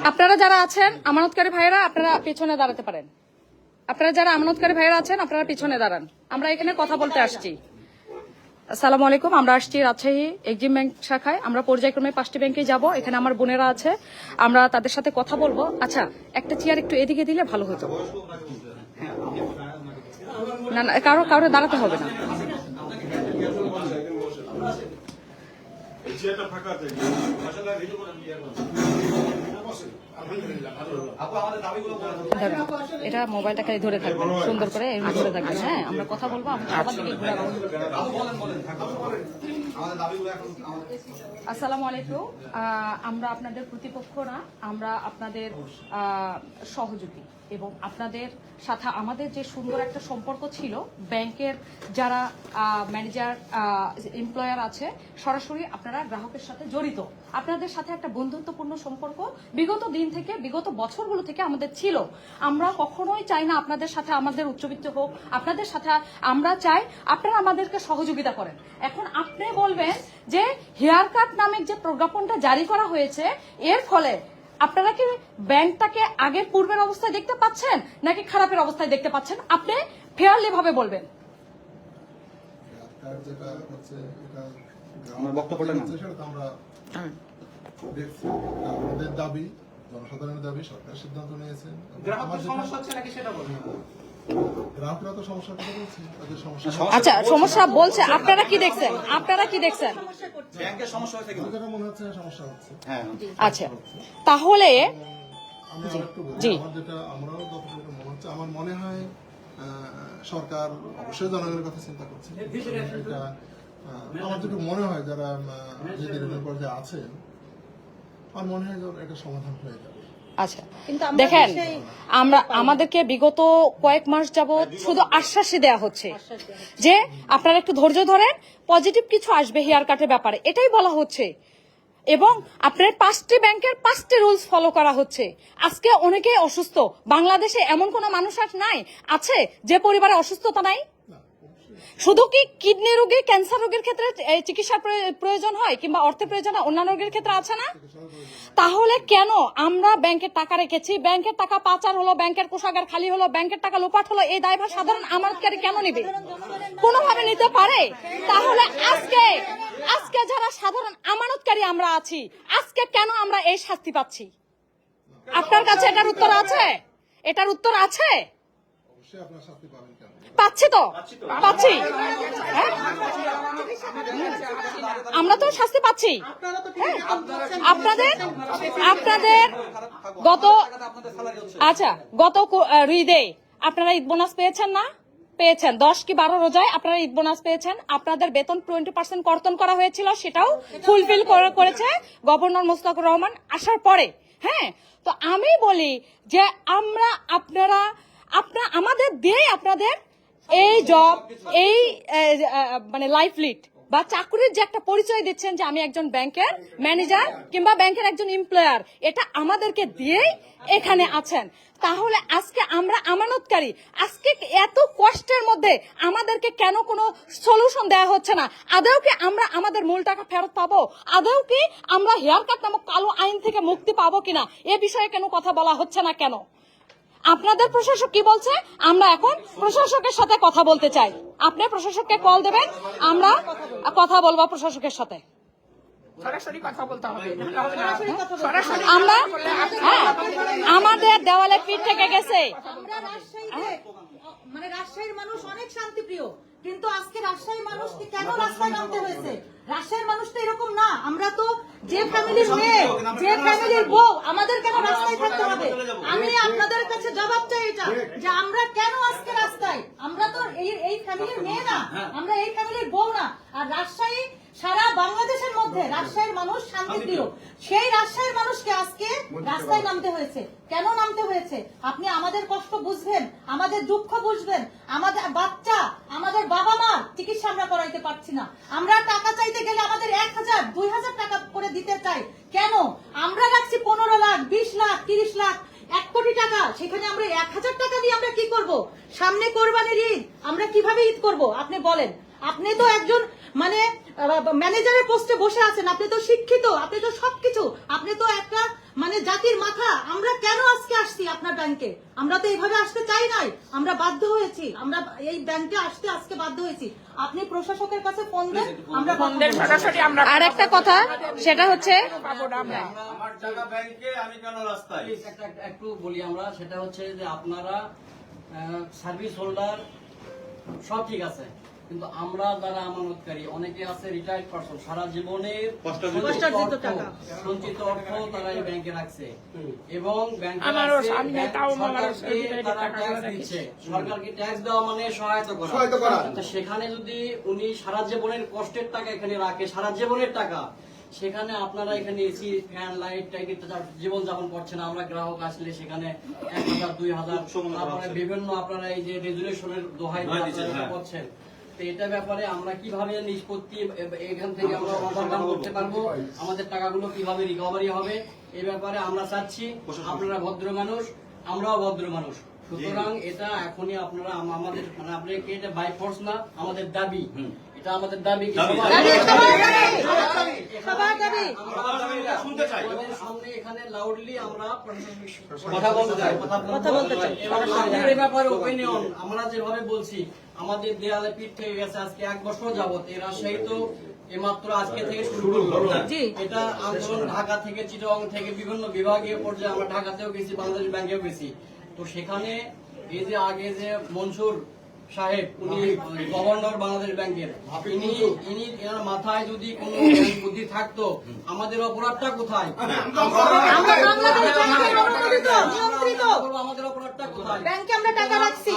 আপনারা যারা আছেন আমানতকারী ভাইয়েরা আপনারা পিছনে দাঁড়াতে পারেন। আপনারা যারা আমানতকারী ভাইয়েরা আছেন আপনারা পিছনে দাঁড়ান। আমরা এখানে কথা বলতে আসছি। আসসালামু আলাইকুম। আমরা আসছি রাজশাহী এক্সিম ব্যাংক শাখায়। আমরা পর্যায়ক্রমে 5টি ব্যাংকে যাব। এখানে আমার বোনেরা আছে, আমরা তাদের সাথে কথা বলবো। আচ্ছা, একটা চেয়ার একটু এদিকে দিলে ভালো হতো। না না, কারো দাঁড়াতে হবে না। এটা মোবাইলটাকে ধরে থাকবেন সুন্দর করে, এমনি ধরে থাকবেন। হ্যাঁ, আমরা কথা বলবো। আসসালামু আলাইকুম। আমরা আপনাদের প্রতিপক্ষ না, আমরা আপনাদের সহযোগী এবং আপনাদের সাথে আমাদের যে সুন্দর একটা সম্পর্ক ছিল, ব্যাংকের যারা ম্যানেজার এমপ্লয়ার আছে সরাসরি আপনারা গ্রাহকের সাথে জড়িত। আপনাদের সাথে একটা বন্ধুত্বপূর্ণ সম্পর্ক বিগত দিন থেকে, বিগত বছরগুলো থেকে আমাদের ছিল। আমরা কখনোই চাই না আপনাদের সাথে আমাদের উচ্চবিত্ত হোক। আপনাদের সাথে আমরা চাই আপনারা আমাদেরকে সহযোগিতা করেন। এখন আপনি বলবেন যে হেয়ার কাট নামক যে প্রজ্ঞাপনটা জারি করা হয়েছে, এর ফলে আপনারা কি ব্যাংকটাকে আগের পূর্বের অবস্থায় দেখতে পাচ্ছেন নাকি খারাপের অবস্থায় দেখতে পাচ্ছেন? আপনি ফেয়ারলি ভাবে বলবেন। আমাদের দাবি, জনসাধারণের দাবি, সরকার সিদ্ধান্ত নিয়েছেন। গ্রাহকরা তো সমস্যার কথা বলছে, তাদের সমস্যা। আচ্ছা, সমস্যা বলছে, আপনারা কি দেখছেন? আপনারা কি দেখছেন? ব্যাংকের সমস্যা হচ্ছে কি? মনে হচ্ছে সমস্যা হচ্ছে। হ্যাঁ, আচ্ছা, তাহলে আমি আরেকটু বলি। আমার যেটা, আমরাও যতটুকু মনে হচ্ছে, আমার মনে হয় সরকার অবশ্যই জনগণের কথা চিন্তা করছে। এটা আমার যেটুকু মনে হয়, যারা যে দিনের পর্যায়ে আছেন, আমার মনে হয় এটা সমাধান হয়ে যাবে। আচ্ছা, দেখেন, আমাদেরকে বিগত কয়েক মাস যাবত শুধু আশ্বাসই দেয়া হচ্ছে যে আপনারা একটু ধৈর্য ধরেন, পজিটিভ কিছু আসবে হেয়ার কাটের ব্যাপারে, এটাই বলা হচ্ছে। এবং আপনার 5টি ব্যাংকের 5টি রুলস ফলো করা হচ্ছে। আজকে অনেকেই অসুস্থ। বাংলাদেশে এমন কোন মানুষ নাই আছে যে পরিবারে অসুস্থতা নাই? শুধু কি কিডনি রোগী, ক্যান্সার রোগের ক্ষেত্রে চিকিৎসার প্রয়োজন হয় কিংবা অর্থের প্রয়োজন হয়? অন্যান্য রোগের ক্ষেত্রে আছে না? তাহলে কেন আমরা ব্যাংকের টাকা রেখেছি, ব্যাংকের টাকা পাচার হলো, ব্যাংকের কোষাগার খালি হলো, ব্যাংকের টাকা লোপাট হলো, এই দায়ভার সাধারণ আমানতকারী কেন নিবে? কোনোভাবে নিতে পারে? তাহলে আজকে যারা সাধারণ আমানতকারী আমরা আছি, আজকে কেন আমরা এই শাস্তি পাচ্ছি? আপনার কাছে এটার উত্তর আছে? এটার উত্তর আছে? পাচ্ছি তো, পাচ্ছি। আমরা তো শাস্তি পাচ্ছি। আপনাদের গত ঈদে আপনারা ঈদ বোনাস পেয়েছেন না? পেয়েছেন। 10 কি 12 রোজায় আপনারা ঈদ বোনাস পেয়েছেন। আপনাদের বেতন 20% কর্তন করা হয়েছিল, সেটাও ফুলফিল করেছে গভর্নর মুশতাকুর রহমান আসার পরে। হ্যাঁ, তো আমি বলি যে আপনারা আমাদের দিয়ে আপনাদের এই জব, এই মানে লাইফ লিড বা চাকরির যে একটা পরিচয় দিচ্ছেন যে আমি একজন ব্যাংকের ম্যানেজার কিংবা ব্যাংকের একজন এমপ্লয়ার, এটা আমাদেরকে দিয়েই এখানে আছেন। তাহলে আজকে আমরা আমানতকারী, আজকে এত কষ্টের মধ্যে আমাদেরকে কেন কোনো সলিউশন দেওয়া হচ্ছে না? আদৌ কি আমরা আমাদের মূল টাকা ফেরত পাবো? আদৌ কি আমরা হেয়ার কাট নামক কালো আইন থেকে মুক্তি পাবো কিনা, এ বিষয়ে কেন কথা বলা হচ্ছে না কেন? আপনাদের প্রশাসক কি বলছে? আমরা এখন প্রশাসকের সাথে কথা বলতে চাই। আপনি প্রশাসককে কল দেবেন, আমরা কথা বলবো প্রশাসকের সাথে। আমরা আমাদের দেওয়ালে পিঠ থেকে গেছে। মানে রাজশাহীর মানুষ অনেক শান্তিপ্রিয়, কিন্তু আজকে রাজশাহীর মানুষকে কেন রাস্তায় নামতে হয়েছে? রাজশাহীর মানুষ তো এরকম না। আমরা তো যে ফ্যামিলির মেয়ে, যে ফ্যামিলির বউ, আমাদের কেন রাস্তায় থাকতে হবে? আমি আপনাদের কাছে জবাব চাই এটা, যে আমরা কেন আজকে রাস্তায়? আমরা তো এই ফ্যামিলির মেয়ে না, আমরা এই ফ্যামিলির বউ না। আর রাজশাহী সারা বাংলাদেশের মধ্যে রাজশাহীর মানুষ শান্তিপ্রিয়, সেই রাজশাহীর মানুষকে আজকে রাস্তায় নামতে হয়েছে। কেন নামতে হয়েছে? আপনি আমাদের কষ্ট বুঝবেন, আমাদের দুঃখ বুঝবেন। আমাদের বাচ্চা, আমাদের বাবা মা চিকিৎসা আমরা করাইতে পারছি না। আমরা টাকা চাইতে গেলে আমাদের 1000, 2000 টাকা করে দিতে চাই। কেন? আমরা রাখছি 15 লাখ, 20 লাখ, 30 লাখ, 1 কোটি টাকা। সেখানে আমরা 1000 টাকা দিয়ে আমরা কি করব? সামনে কোরবানির ঈদ, আমরা কিভাবে ঈদ করব? আপনি বলেন। আপনি তো একজন মানে ম্যানেজারের পোস্টে বসে আছেন, আপনি তো শিক্ষিত, আপনি তো সবকিছু, আপনি তো একটা মানে জাতির মাথা। আমরা কেন আজকে আসছি আপনার ব্যাংকে? আমরা তো এইভাবে আসতে চাই নাই, আমরা বাধ্য হয়েছি, আমরা এই ব্যাংকে আসতে আজকে বাধ্য হয়েছি। আপনি প্রশাসকের কাছে ফোন দেন, আমরা ফোন দেন সরাসরি আমরা আর একটা কথা সেটা হচ্ছে পাবো না আমরা। আমার টাকা ব্যাংকে, আমি কেন রাস্তায়? একটু বলি আমরা, সেটা হচ্ছে যে আপনারা সার্ভিস হোল্ডার সব ঠিক আছে, কিন্তু আমরা যারা আমানতকারী, অনেকে আছে রিটায়ার্ড পারসন, সারা জীবনের কষ্টার্জিত টাকা। সঞ্চিত অর্থ তারা এই ব্যাংকে রাখছে এবং ব্যাংকে আমারও রাখছে, সামনে ব্যাংক তাও আমারও সরকারকে রিটায়ার্ড তারা টাকা ট্যাক্স রাখি। দিচ্ছে। সরকারকে ট্যাক্স দেওয়া মানে সহায়তা করা। তো সেখানে যদি উনি সারা জীবনের কষ্টের টাকা এখানে রাখে, সারা জীবনের টাকা, সেখানে আপনারা এখানে এসি ফ্যান লাইট টাইট জীবন যাপন করছেন। আমরা গ্রাহক আসলে সেখানে 1000 2000 তারপরে বিভিন্ন আপনারা এই যে রেজুলেশনের দোহাই করছেন। তো এটা ব্যাপারে আমরা কিভাবে নিষ্পত্তি এখান থেকে আমরা সমাধান করতে পারবো, আমাদের টাকাগুলো কিভাবে রিকভারি হবে, এই ব্যাপারে আমরা চাচ্ছি। আপনারা ভদ্র মানুষ, আমরাও ভদ্র মানুষ, সুতরাং এটা এখনই আপনারা আমাদের মানে আপনাকে এটা বাই ফোর্স না, আমাদের দাবি, এটা আমাদের দাবি। সবার দাবি। শুনতে চাই। আমাদের সামনে এখানে লাউডলি আমরা কথা বলতে চাই। কথা বলতে চাই। এবং আপনাদের এই ব্যাপারে ওপিনিয়ন আমরা যেভাবে বলছি, আমাদের দেয়ালে পিঠ থেকে গেছে আজকে 1 বছর যাবত। এই রাজশাহী তো এইমাত্র আজকে থেকে শুরু হলো। জি। এটা আন্দোলন ঢাকা থেকে, চিটাগং থেকে, বিভিন্ন বিভাগীয় পর্যায়ে আমরা ঢাকাতেও গেছি, বাংলাদেশ ব্যাংকেও গেছি। তো সেখানে এই যে আগে যে মনসুর সাহেব, উনি গভর্নর বাংলাদেশ ব্যাংকের, ইনি এনার মাথায় যদি কোনো বুদ্ধি থাকতো, আমাদের অপরাধটা কোথায়? আমরা বাংলাদেশ ব্যাংকের অনুমোদিত, নিয়ন্ত্রিত আমাদের অপরাধটা কোথায়? ব্যাংকে আমরা টাকা রাখছি।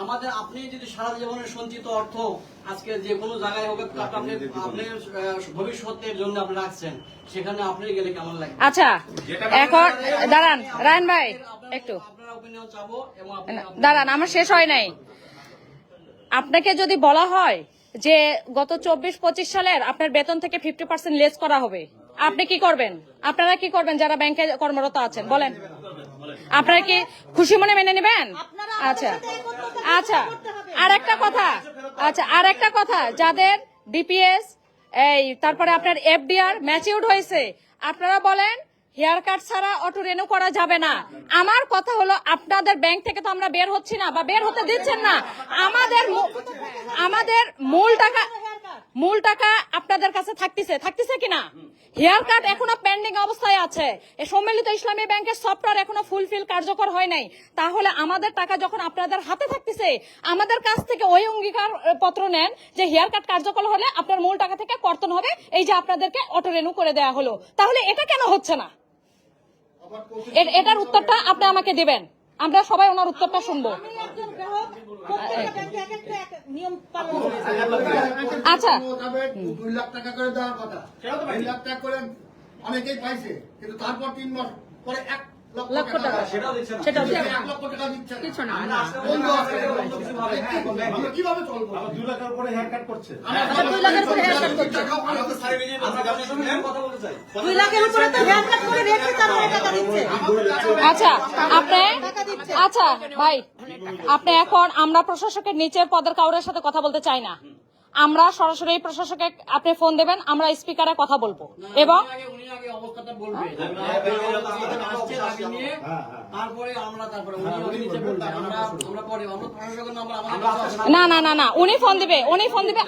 আমাদের আপনি যদি সারা জীবনের সঞ্চিত অর্থ আজকে যে কোনো জায়গায় হোক আপনি ভবিষ্যতের জন্য আপনি রাখছেন, সেখানে আপনি গেলে কেমন লাগবে? আচ্ছা এখন দাঁড়ান রায়ন ভাই একটু আপনারা ওপিনিয়ন চাবো এবং দাঁড়ান, আমার শেষ হয় নাই। আপনাকে যদি বলা হয় যে গত 24-25 সালের আপনার বেতন থেকে 50% লেস করা হবে, আপনি কি করবেন? আপনারা কি করবেন যারা ব্যাংকে কর্মরত আছেন? বলেন, আপনারা কি খুশি মনে মেনে নেবেন? আচ্ছা আচ্ছা আর একটা কথা, আচ্ছা আর একটা কথা, যাদের ডিপিএস এই তারপরে আপনার এফডিআর ম্যাচিউরড হয়েছে, আপনারা বলেন হেয়ার কাট ছাড়া অটো রেনু করা যাবে না। আমার কথা হলো, আপনাদের ব্যাংক থেকে তো আমরা বের হচ্ছি না বা বের হতে দিচ্ছেন না। আমাদের মূল টাকা আপনাদের কাছে থাকতেছে কিনা? হেয়ার কাট এখনো পেন্ডিং অবস্থায় আছে। এই সম্মিলিত ইসলামী ব্যাংকের সফটওয়্যার এখনো ফুলফিল কার্যকর হয় নাই। তাহলে আমাদের টাকা যখন আপনাদের হাতে থাকতেছে, আমাদের কাছ থেকে ওই অঙ্গীকার পত্র নেন যে হেয়ার কাট কার্যকর হলে আপনার মূল টাকা থেকে কর্তন হবে, এই যে আপনাদেরকে অটো রেনু করে দেওয়া হলো। তাহলে এটা কেন হচ্ছে না? এটার উত্তরটা আপনি আমাকে দিবেন, আমরা সবাই ওনার উত্তরটা শুনবো। আমি একজন গ্রাহক, প্রত্যেকটা ব্যাংকে এক একটা নিয়ম পালন করতে। আচ্ছা 2 লাখ টাকা করে দেওয়ার কথা, 2 লাখ টাকা করে অনেকেই পাইছে, কিন্তু তারপর 3 মাস পরে 1 লক্ষ টাকা, সেটাও দিচ্ছে না। সেটাও দিচ্ছে 1 লক্ষ টাকা দিচ্ছে না। কিছু না বন্ধ আছে। আমরা কিভাবে চলবো? 2 লাখের উপরে হেয়ার কাট করছে। আমরা 2 লাখের উপরে হেয়ার কাট করছি। আমাদের স্যার নিজে কথা বলতে চাই। 2 লাখের উপরে তো হেয়ার কাট করে রেখে তারপরে টাকা দিচ্ছে। আচ্ছা আচ্ছা ভাই, আপনি এখন, আমরা প্রশাসকের নিচের পদের কাউরের সাথে কথা বলতে চাই না। আমরা সরাসরি প্রশাসকে আপনি ফোন দেবেন, আমরা স্পিকারে কথা বলবো এবং উনি আগে অবস্থাটা বলবে, তারপরে উনি নিচে বলবেন, আমরা পরে আমরা প্রশাসকের নাম্বার আমাদের না উনি ফোন দিবে,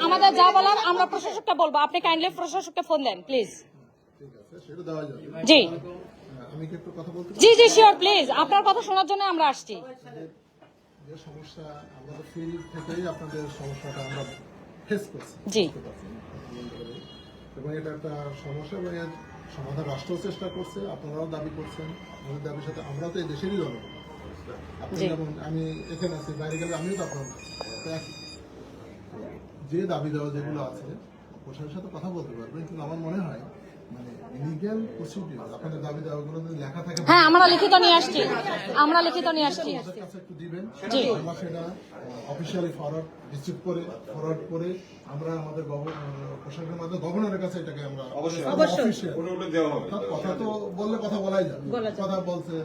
আমাদের যা বলার আমরা প্রশাসককে বলবো। আপনি কাইন্ডলি প্রশাসককে ফোন দেন প্লিজ। ঠিক আছে, সেটা দেওয়া যাবে। জি আমি কি একটু কথা বলতে পারি? জি শিওর, প্লিজ, আপনার কথা শোনার জন্য আমরা আসছি। যে সমস্যা আমাদের ফিল্ড থেকেই আপনাদের সমস্যাটা আমরা ফেস করছি, জি। এবং এটা একটা সমস্যা, এবং এর সমাধান রাষ্ট্র চেষ্টা করছে, আপনারাও দাবি করছেন। আমাদের দাবির সাথে আমরাও তো এই দেশেরই জনগণ। আপনি যেমন, আমি এখানে আছি, বাইরে গেলে আমিও তো আপনার যে দাবি দেওয়া যেগুলো আছে প্রশাসনের সাথে কথা বলতে পারবেন, কিন্তু আমার মনে হয় মানে লিগ্যাল প্রসিডিউর আপনাদের দাবি দেওয়াগুলো যদি লেখা থাকে, হ্যাঁ আমরা লিখিত নিয়ে আসছি, আমাদের কাছে একটু দিবেন। জি। আমরা সেটা অফিসিয়ালি ফরওয়ার্ড করে আমরা আমাদের প্রশাসনের মাধ্যমে গভর্নরের কাছে এটাকে আমরা অফিসিয়াল কথা তো বললে কথা বলাই যাবে, কথা বলছে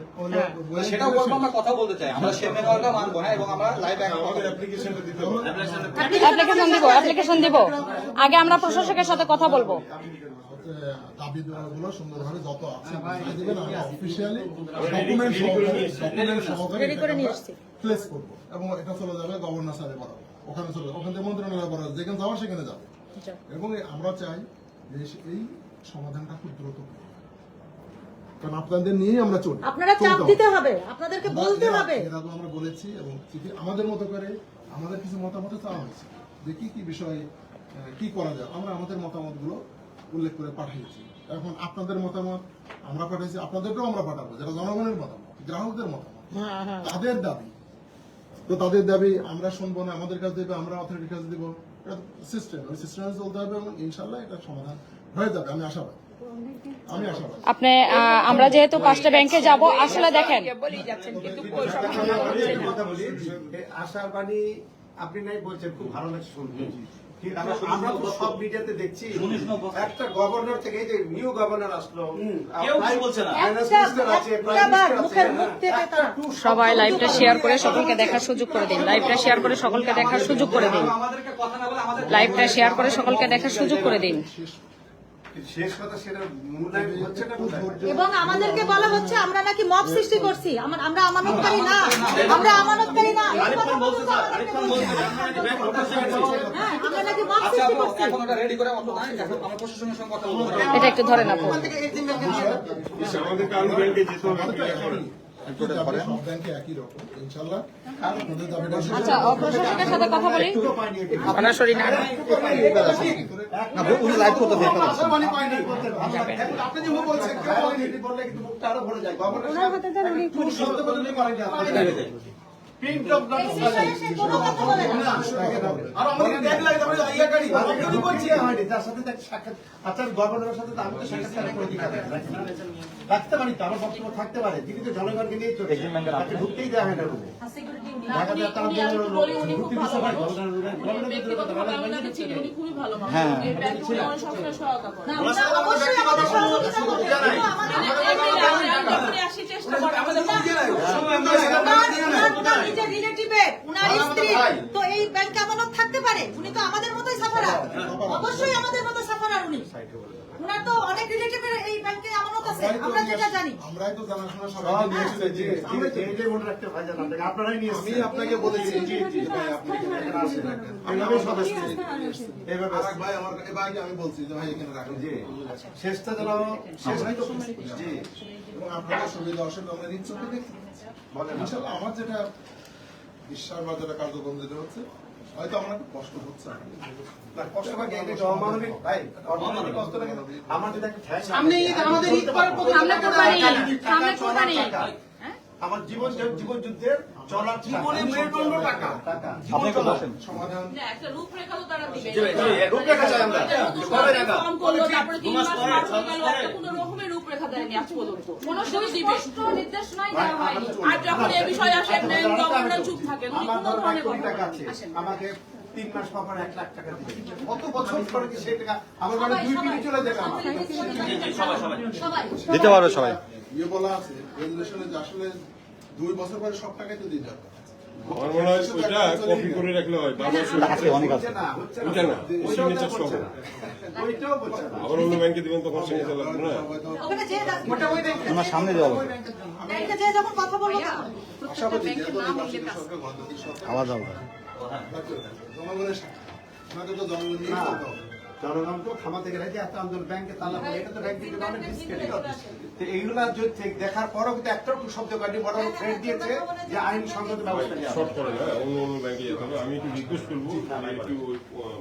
সেটাও বলবো, আমরা কথা বলতে চাই। আমরা সেমের ওয়ার্ডটা মানবো, হ্যাঁ, এবং আমরা লাইভ অ্যাপ্লিকেশনটা দিতে হবে। অ্যাপ্লিকেশন দিব। আগে আমরা প্রশাসকের সাথে কথা বলবো। দাবিগুলো সুন্দরভাবে যত আছে বুঝিয়ে দিবেন, আমরা অফিসিয়ালি ডকুমেন্ট সহকারে প্লেস করব এবং এটা চলে যাবে গভর্নর স্যারের বরাবর, ওখানে চলে যাবে, ওখান থেকে মন্ত্রণালয় বরাবর যেখানে যাওয়া সেখানে যাবে। এবং আমরা চাই যে এই সমাধানটা খুব দ্রুত হবে। কারণ আপনাদের নিয়েই আমরা চলি, আপনারা চাপ দিতে হবে, আপনাদেরকে বলতে হবে। এরকম আমরা বলেছি এবং চিঠি আমাদের মতো করে আমাদের কিছু মতামত চাওয়া হয়েছে যে কি কি বিষয়ে কি করা যায়, আমরা আমাদের মতামতগুলো উল্লেখ করে পাঠিয়েছি। এখন আপনাদের মতামত আমরা পাঠিয়েছি, আপনাদেরকেও আমরা পাঠাবো, যেটা জনগণের মতামত, গ্রাহকদের মতামত, তাদের দাবি। তো তাদের দাবি আমরা শুনবো না, আমাদের কাছে দেবে, আমরা অথরিটির কাছে দেবো, এটা সিস্টেম, ওই সিস্টেমে চলতে হবে এবং ইনশাল্লাহ এটা সমাধান হয়ে যাবে, আমি আশাবাদী। আপনি আমরা যেহেতু 5টা ব্যাংকে যাব, আসলে দেখেন আশার বাণী আপনি নাই বলছেন, খুব ভালো লাগছে শুনতে। কিন্তু আমরা তো সব মিডিয়াতে দেখছি একটা গভর্নর থেকে, এই যে নিউ গভর্নর আসলো, কেউ কিছু বলছে না। ফাইন্যান্স মিনিস্টার আছে, প্রাইম মিনিস্টার আছে, সবাই লাইভটা শেয়ার করে সকলকে দেখার সুযোগ করে দিন, লাইভটা শেয়ার করে সকলকে দেখার সুযোগ করে দিন, আমাদেরকে কথা না বলে আমাদের লাইভটা শেয়ার করে সকলকে দেখার সুযোগ করে দিন। শেষ কথা সেটা মূল্যায়ন হচ্ছে না কোথায়? এবং আমাদেরকে বলা হচ্ছে আমরা নাকি মব সৃষ্টি করছি, আমরা আমানতকারী না, আমরা আমানতকারী না, এই কথা বলছে স্যার, হ্যাঁ, আমরা নাকি মব আচ্ছা সৃষ্টি আপু, করছি। এখন ওটা রেডি করে অত নাই, এখন আমরা প্রশাসনের সঙ্গে কথা বলবো। এটা একটু ধরেন আপু। আমাদেরকে আরো ব্যাংকে যেতে হবে, সব ব্যাংকে একই রকম ইনশাল্লাহ। আপনাদের দাবিটা আচ্ছা, প্রশাসকের সাথে কথা বলি। সরাসরি না, উনি লাইভ করতে দেন। আশার বাণী পাইনি। এখন আপনি যে বলছেন কেউ বলেনি, বললে কিন্তু মুখটা আরো ভরে যায়। গভর্নর কোনো শব্দ বদলে পারেনি আপনাদের। প্রিন্ট অফ নট কোনো কথা বলে না। আর আমাদের ট্যাগ লাগে আমরা ইয়া করি আমি বলছি হয়নি যার সাথে দেখ সাক্ষাৎ, আচ্ছা গভর্নরের সাথে তো আমি তো সাক্ষাৎ করে দিই, রাখতে পারি তো, আমার বক্তব্য থাকতে পারে, যিনি তো জনগণকে নিয়ে চলে আপনি ঢুকতেই দেওয়া হয় না রুমে, দেখা যায় তার জন্য ঢুকতে দিতে হয় হ্যাঁ, না, আমরা অবশ্যই আমাদের সহযোগিতা করতে হবে, উনার নিজের রিলেটিভের, উনার স্ত্রী তো এই ব্যাংকে আমানত থাকতে পারে, উনি তো আমাদের মতোই সাফারার, অবশ্যই আমাদের মতো সাফারার উনি, উনার তো অনেক রিলেটিভের এই ব্যাংকে আমানত আছে, আমরা যেটা জানি। আমরাই তো জানাশোনা সবাইকে নিয়েছি, মনে রাখতে ভাই জান আপনারাই নিয়ে আমি আপনাকে বলেছি জি জি ভাই, আপনি এখানে আসেন, আমি সদস্য এইভাবে ভাই আমার এই ভাইকে আমি বলছি যে ভাই এখানে রাখুন, জি শেষটা যেন শেষ হয় তো জি এবং আপনাদের সুবিধা অসুবিধা আমরা নিশ্চয়ই দেখি। ইনশাল্লাহ আমার যেটা বিশ্বাস বা যেটা কার্যক্রম যেটা হচ্ছে, হয়তো আমার একটু কষ্ট হচ্ছে, কষ্ট লাগে, এটা অমানবিক ভাই, অমানবিক কষ্টটা কিন্তু আমার যদি একটা ঠ্যাং সামনে ঈদ, আমাদের ঈদ পরে সামনে কোরবানি, সামনে কোরবানি। আমার জীবন যুদ্ধের চলার জীবনে মেরুদণ্ড টাকা আপনি একটু বসেন। সমাধান একটা রূপরেখা তো তারা দিবে। রূপরেখা চাই আমরা কবে টাকা কম করলো, তারপরে 3 মাস পার হয়ে গেল, একটা কোনো রকমের রূপরেখা দেয়নি আজ পর্যন্ত। কোনো সুস্পষ্ট নির্দেশনাই দেওয়া হয়নি। আর যখন এই বিষয়ে আসে গভর্নর চুপ থাকেন, উনি আমার কোনো ধরনের কোটি কথা টাকা বলেন আছে, না। আমাকে 3 মাস পর 1 লাখ টাকা দিবে, কত বছর পরে কি সেই টাকা আমার মানে 2 পিঁড়ি চলে যাবে আমার দিতে পারবে সবাই। ইয়ে বলা আছে রেজুলেশনে যে আসলে 2 বছর পরে সব টাকাই তো দিয়ে যাবে। আমার মনে হয় ওইটা কপি করে রাখলে হয়, আছে অনেক আছে। হচ্ছে না হচ্ছে ওইটা না সিগনেচার সহ ওইটাও বলছে না আবার অন্য ব্যাংকে দিবেন তখন সিগনেচার লাগবে না। ওখানে যে ওটা ওই দেখতে আমার সামনে দেওয়া হবে। ব্যাংকে যে যখন কথা বলবো না, আশাবাদী যেহেতু নির্বাচিত সরকার গণতান্ত্রিক সরকার, আওয়াজ হবে। জনগণের সাথে আমাকে তো জনগণ নিয়ে চলতে হবে। জনগণ তো থামা থেকে রেখে এত আন্দোলন ব্যাংকে তালা পড়ে, এটা তো ব্যাংক থেকে অনেক ডিসক্রেডিট হচ্ছে। তো এইগুলা যদি দেখার পরও কিন্তু একটাও শব্দ কাটি বড় থ্রেট দিয়েছে যে আইন সংগত ব্যবস্থা নেওয়া শর্ট হবে। করে না অন্য অন্য ব্যাংকে যেতে হবে। আমি একটু রিকোয়েস্ট করবো একটু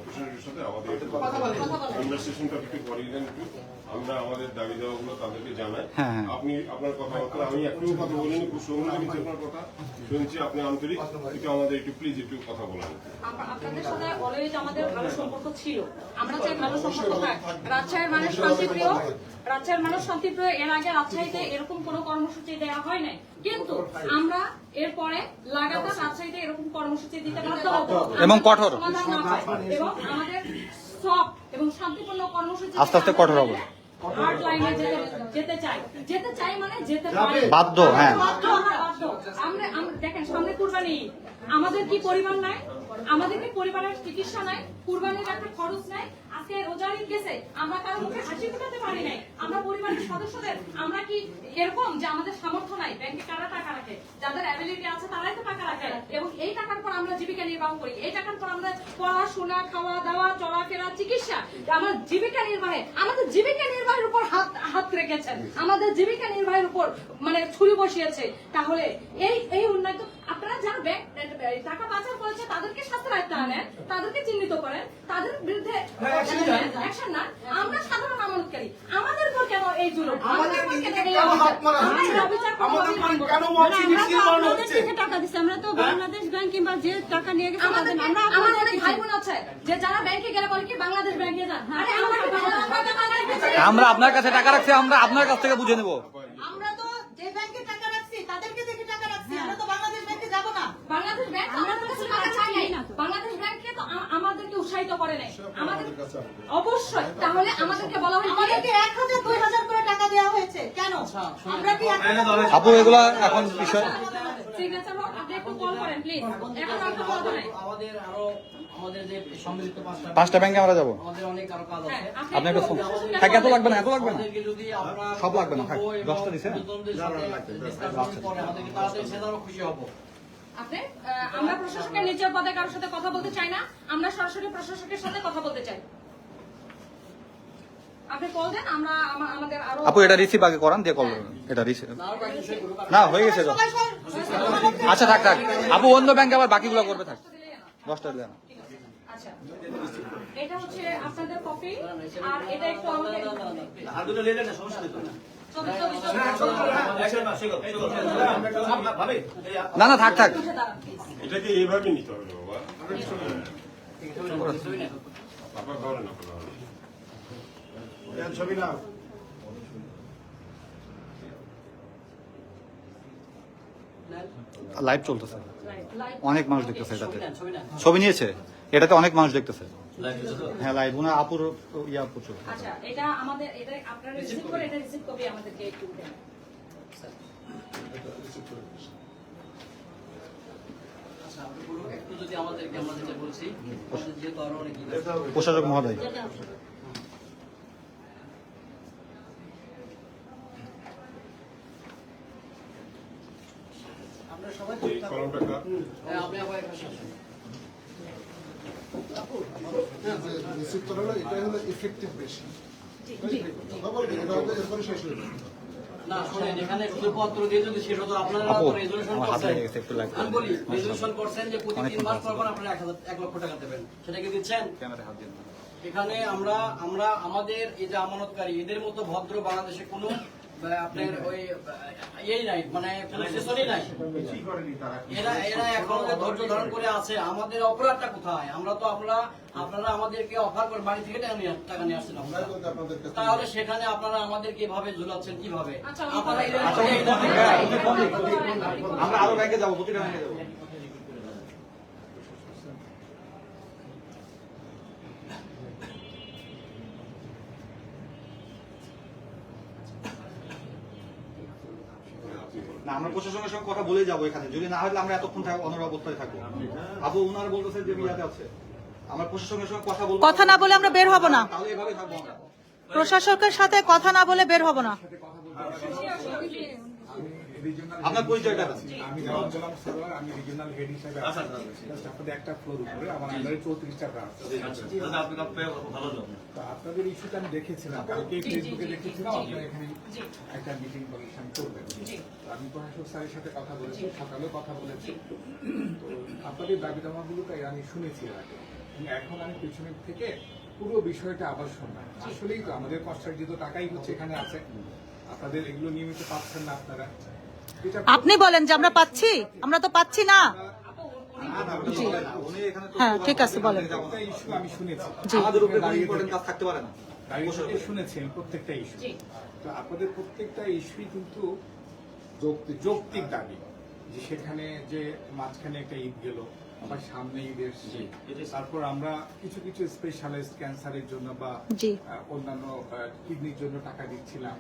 প্রশাসনের সাথে আমাদের কনভারসেশনটা একটু করিয়ে দেন একটু, আমরা আমাদের দাবি দেওয়াগুলো তাদেরকে জানাই। আপনি আপনার কথাবার্তা আমি একটু কথা বলিনি, খুব সুন্দর কিন্তু আপনার কথা শুনছি, আপনি আন্তরিক, একটু আমাদের একটু প্লিজ একটু কথা বলেন। আপনাদের সাথে অলওয়েজ আমাদের ভালো সম্পর্ক ছিল, আমরা চাই ভালো সম্পর্ক থাক। রাজশাহীর মানুষ শান্তিপ্রিয়, রাজশাহীর মানুষ শান্তিপ্রিয়। এর আগে রাজশাহীতে এরকম কোনো কর্মসূচি দেওয়া হয় নাই, কিন্তু আমরা এরপরে লাগাতার রাজশাহীতে এরকম কর্মসূচি দিতে বাধ্য হব এবং কঠোর। সমাধান না পাই। এবং আমাদের সব এবং শান্তিপূর্ণ কর্মসূচি আস্তে আস্তে কঠোর হবে। হার্ড লাইনে যেতে চাই মানে যেতে পারি, বাধ্য, হ্যাঁ। বাধ্য, আমরা বাধ্য। আমরা দেখেন সামনে কুরবানি, আমাদের কি পরিমাণ নাই, আমাদেরকে পরিবারের চিকিৎসা নাই, কুরবানির একটা খরচ নাই, আজকে রোজার ঈদ গেছে, আমরা কারো মুখে হাসি ফুটাতে পারি নাই। আমরা পরিবারের সদস্যদের আমরা কি এরকম যে আমাদের সামর্থ্য নাই, ব্যাংকে কারা টাকা রাখে, যাদের অ্যাবিলিটি আছে তারাই তো টাকা রাখে, এবং এই টাকার পর আমরা জীবিকা নির্বাহ করি, এই টাকার পর আমরা পড়াশোনা, খাওয়া দাওয়া, চলাফেরা, চিকিৎসা, আমার জীবিকা নির্বাহে, আমাদের জীবিকা নির্বাহের উপর হাত রেখেছেন, আমাদের জীবিকা নির্বাহের উপর মানে ছুরি বসিয়েছে। তাহলে এই উন্নয়ন আপনারা যারা টাকা পাচার করেছে তাদেরকে শাস্তির আয়ত্তে আনেন, তাদেরকে চিহ্নিত করেন, তাদের বিরুদ্ধে অ্যাকশন না। আমরা সাধারণ আমানতকারী, আমাদের উপর কেন এই জুলুম, আমাদের উপর কেন এই টাকা দিচ্ছে, আমরা তো বাংলাদেশ ব্যাংক কিংবা যে টাকা নিয়ে গেছে আমাদের অনেক ভাই বোন আছে যে যারা ব্যাংকে গেলে বলে কি বাংলাদেশ ব্যাংকে যান, আরে আমরা আপনার কাছে টাকা রাখছি, আমরা আপনার কাছ থেকে বুঝে নেব। আমরা তো যে ব্যাংকে টাকা রাখছি তাদেরকে দেখে টাকা রাখছি, আমরা তো বাংলাদেশ ব্যাংকে যাব না। বাংলাদেশ ব্যাংক আমাদের কাছে টাকা চাই নাই, বাংলাদেশ ব্যাংকে তো আমাদেরকে উৎসাহিত করে নাই, আমাদের অবশ্যই। তাহলে আমাদেরকে বলা হয় আমাদেরকে 1000 2000 করে টাকা দেওয়া হয়েছে কেন? আমরা কি আপু এগুলা এখন বিষয় সিগনেচার হোক, আপনি একটু কল করেন প্লিজ, এখন আর তো বলবো না। আমাদের আরো আমাদের যে সম্মিলিত পাঁচটা ব্যাংকে আমরা যাবো, আমাদের অনেক আরো কাজ আছে। আপনি একটু ফোন থাকে, এত লাগবে না, এত লাগবে না, আমাদেরকে যদি আপনারা সব লাগবে না, থাক 10টা দিছে। বিনোদনদের সাথে discussion করে আমাদেরকে তাড়াতাড়ি সেটারও খুশি হব। আপনি আমরা প্রশাসকের নিচের পদে কারোর সাথে কথা বলতে চাই না, আমরা সরাসরি প্রশাসকের সাথে কথা বলতে চাই। আপনি কল দেন, আমরা আমাদের আরো আপু এটা রিসিভ আগে করান, দিয়ে কল করবেন। এটা রিসিভ না হয়ে গেছে তো। আচ্ছা থাক থাক, আপু অন্য ব্যাংকে আবার বাকিগুলো করবে, থাক 10টা দিলে না। আচ্ছা, এটা হচ্ছে আপনাদের কপি, আর এটা একটু আমাকে আর দুটো নিলে না, সমস্যা নেই তো। না না থাক থাক, এটাকে এইভাবে নিতে হবে বাবা, আপনার ধরেন ছবি না লাইভ চলতেছে, লাইভ অনেক মানুষ দেখতেছে এটাতে, ছবি না ছবি নিয়েছে, এটাতে অনেক মানুষ দেখতেছে। হ্যাঁ লাইভ না আপুর ইয়া প্রচুর। আচ্ছা, এটা আমাদের, এটা আপনারা রিসিভ করে, এটা রিসিভ কপি আমাদেরকে একটু দেন। আচ্ছা, একটু যদি আমাদেরকে আমরা যেটা বলছি, আমাদের যেহেতু আরো অনেক প্রশাসক মহোদয়, আমরা সবাই এই কলমটা কার? আপনি আবার এখানে আসুন। রিসিভ করা হলো, এটাই হলো ইফেক্টিভ বেশি। কথা বলবেন, এটা হয়তো এরপরে শেষ হয়ে যাবে। না শুনেন, এখানে শুধুমাত্র দিয়ে যদি শেষ হতো, আপনারা আপু, তো রেজলিউশন আমার হাতে করছেন, লেগে গেছে, একটু লাইট আমি বলি রেজলিউশন করছেন যে প্রতি অনেক 3 মাস পর পর আপনারা 1 লক্ষ টাকা দেবেন, সেটা কি দিচ্ছেন? ক্যামেরা হাত দিন। এখানে আমরা আমাদের এই যে আমানতকারী, এদের মতো ভদ্র বাংলাদেশে কোনো আপনার ওই ইয়েই নাই, মানে কোনো সেশনই নাই। এরা এখনো যে ধৈর্য ধারণ করে আছে, আমাদের অপরাধটা কোথায়? আমরা তো আপনারা আমাদেরকে অফার করে বাড়ি থেকে টাকা নিয়ে আসছেন, আমরাই বলতে আপনাদের কাছে তাহলে সেখানে আপনারা আমাদেরকে এভাবে ঝুলাচ্ছেন কিভাবে? আচ্ছা, আপনারা আমরা আরো ব্যাংকে যাবো, প্রতিটা ব্যাংকে যাবো। না আমরা প্রশাসনের সঙ্গে কথা বলে যাবো এখানে, যদি না হলে আমরা এতক্ষণ অনর অবস্থায় থাকবো। আপু ওনার বলতেছে যে ইয়াতে আছে, আমরা প্রশাসনের সঙ্গে কথা বলবো, কথা না বলে আমরা বের হব না, তাহলে এভাবে থাকবো আমরা। প্রশাসকের সাথে কথা না বলে বের হব না। আপনার পরিচয়টা দেন। আমি জবাব গোলাম সরোয়ার, আমি রিজিওনাল হেড হিসেবে আছি। আপনাদের একটা ফ্লোর উপরে আমার আন্ডারে 34টা ব্রাঞ্চ। তো আপনাদের ইস্যুটা আমি দেখেছিলাম, কালকে ফেসবুকে দেখেছিলাম আপনারা এখানে একটা মিটিং অনুষ্ঠান করবেন। তো আমি প্রশাসক স্যারের সাথে কথা বলেছি, সকালেও কথা বলেছি। তো আপনাদের দাবি দামাগুলো তাই আমি শুনেছি এর আগে, এখন আমি পেছনের থেকে পুরো বিষয়টা আবার শুনলাম। আসলেই তো আমাদের কষ্টার্জিত টাকাই হচ্ছে এখানে আছে, আপনাদের এগুলো নিয়মিত পাচ্ছেন না আপনারা। আপনি বলেন যে আমরা পাচ্ছি, আমরা তো পাচ্ছি না। হ্যাঁ ঠিক আছে, বলেন। একটা ইস্যু আমি শুনেছি, আমাদের উপরে কোনো ইম্পর্টেন্ট কাজ থাকতে পারে না। দাঁড়িয়ে শুনেছেন প্রত্যেকটা ইস্যু। তো আপনাদের প্রত্যেকটা ইস্যুই কিন্তু যৌক্তিক দাবি, যে সেখানে যে মাঝখানে একটা ঈদ গেল, আবার সামনে ঈদ এসছে, তারপর আমরা কিছু কিছু স্পেশালাইজড ক্যান্সারের জন্য বা অন্যান্য কিডনির জন্য টাকা দিচ্ছিলাম।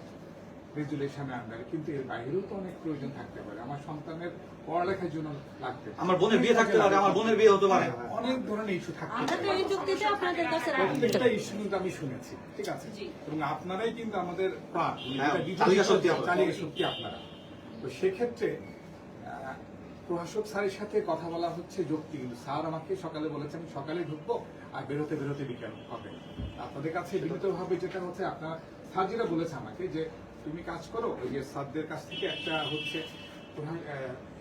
রেজুলেশনের আন্ডারে, কিন্তু এর বাইরেও তো অনেক প্রয়োজন থাকতে পারে। আমার সন্তানের পড়ালেখার জন্য লাগতে পারে, আমার বোনের বিয়ে থাকতে পারে, আমার বোনের বিয়ে হতে পারে। অনেক ধরনের ইস্যু থাকতে আমরা তো পারে। এই যুক্তিতে আপনাদের কাছে রাখি। প্রত্যেকটা ইস্যু কিন্তু আমি শুনেছি, ঠিক আছে, এবং আপনারাই কিন্তু আমাদের প্রাণ, হ্যাঁ, এটা চালিকা শক্তি আমরা। চালিকা শক্তি আপনারা। তো সেক্ষেত্রে প্রশাসক স্যারের সাথে কথা বলা হচ্ছে যুক্তি, কিন্তু স্যার আমাকে সকালে বলেছেন আমি সকালে ঢুকবো আর বেরোতে বেরোতে বিকেল হবে। আপনাদের কাছে বিনীতভাবে যেটা হচ্ছে, আপনার স্যার যেটা বলেছে আমাকে যে তুমি কাজ করো, ওই যে স্যারদের কাছ থেকে একটা হচ্ছে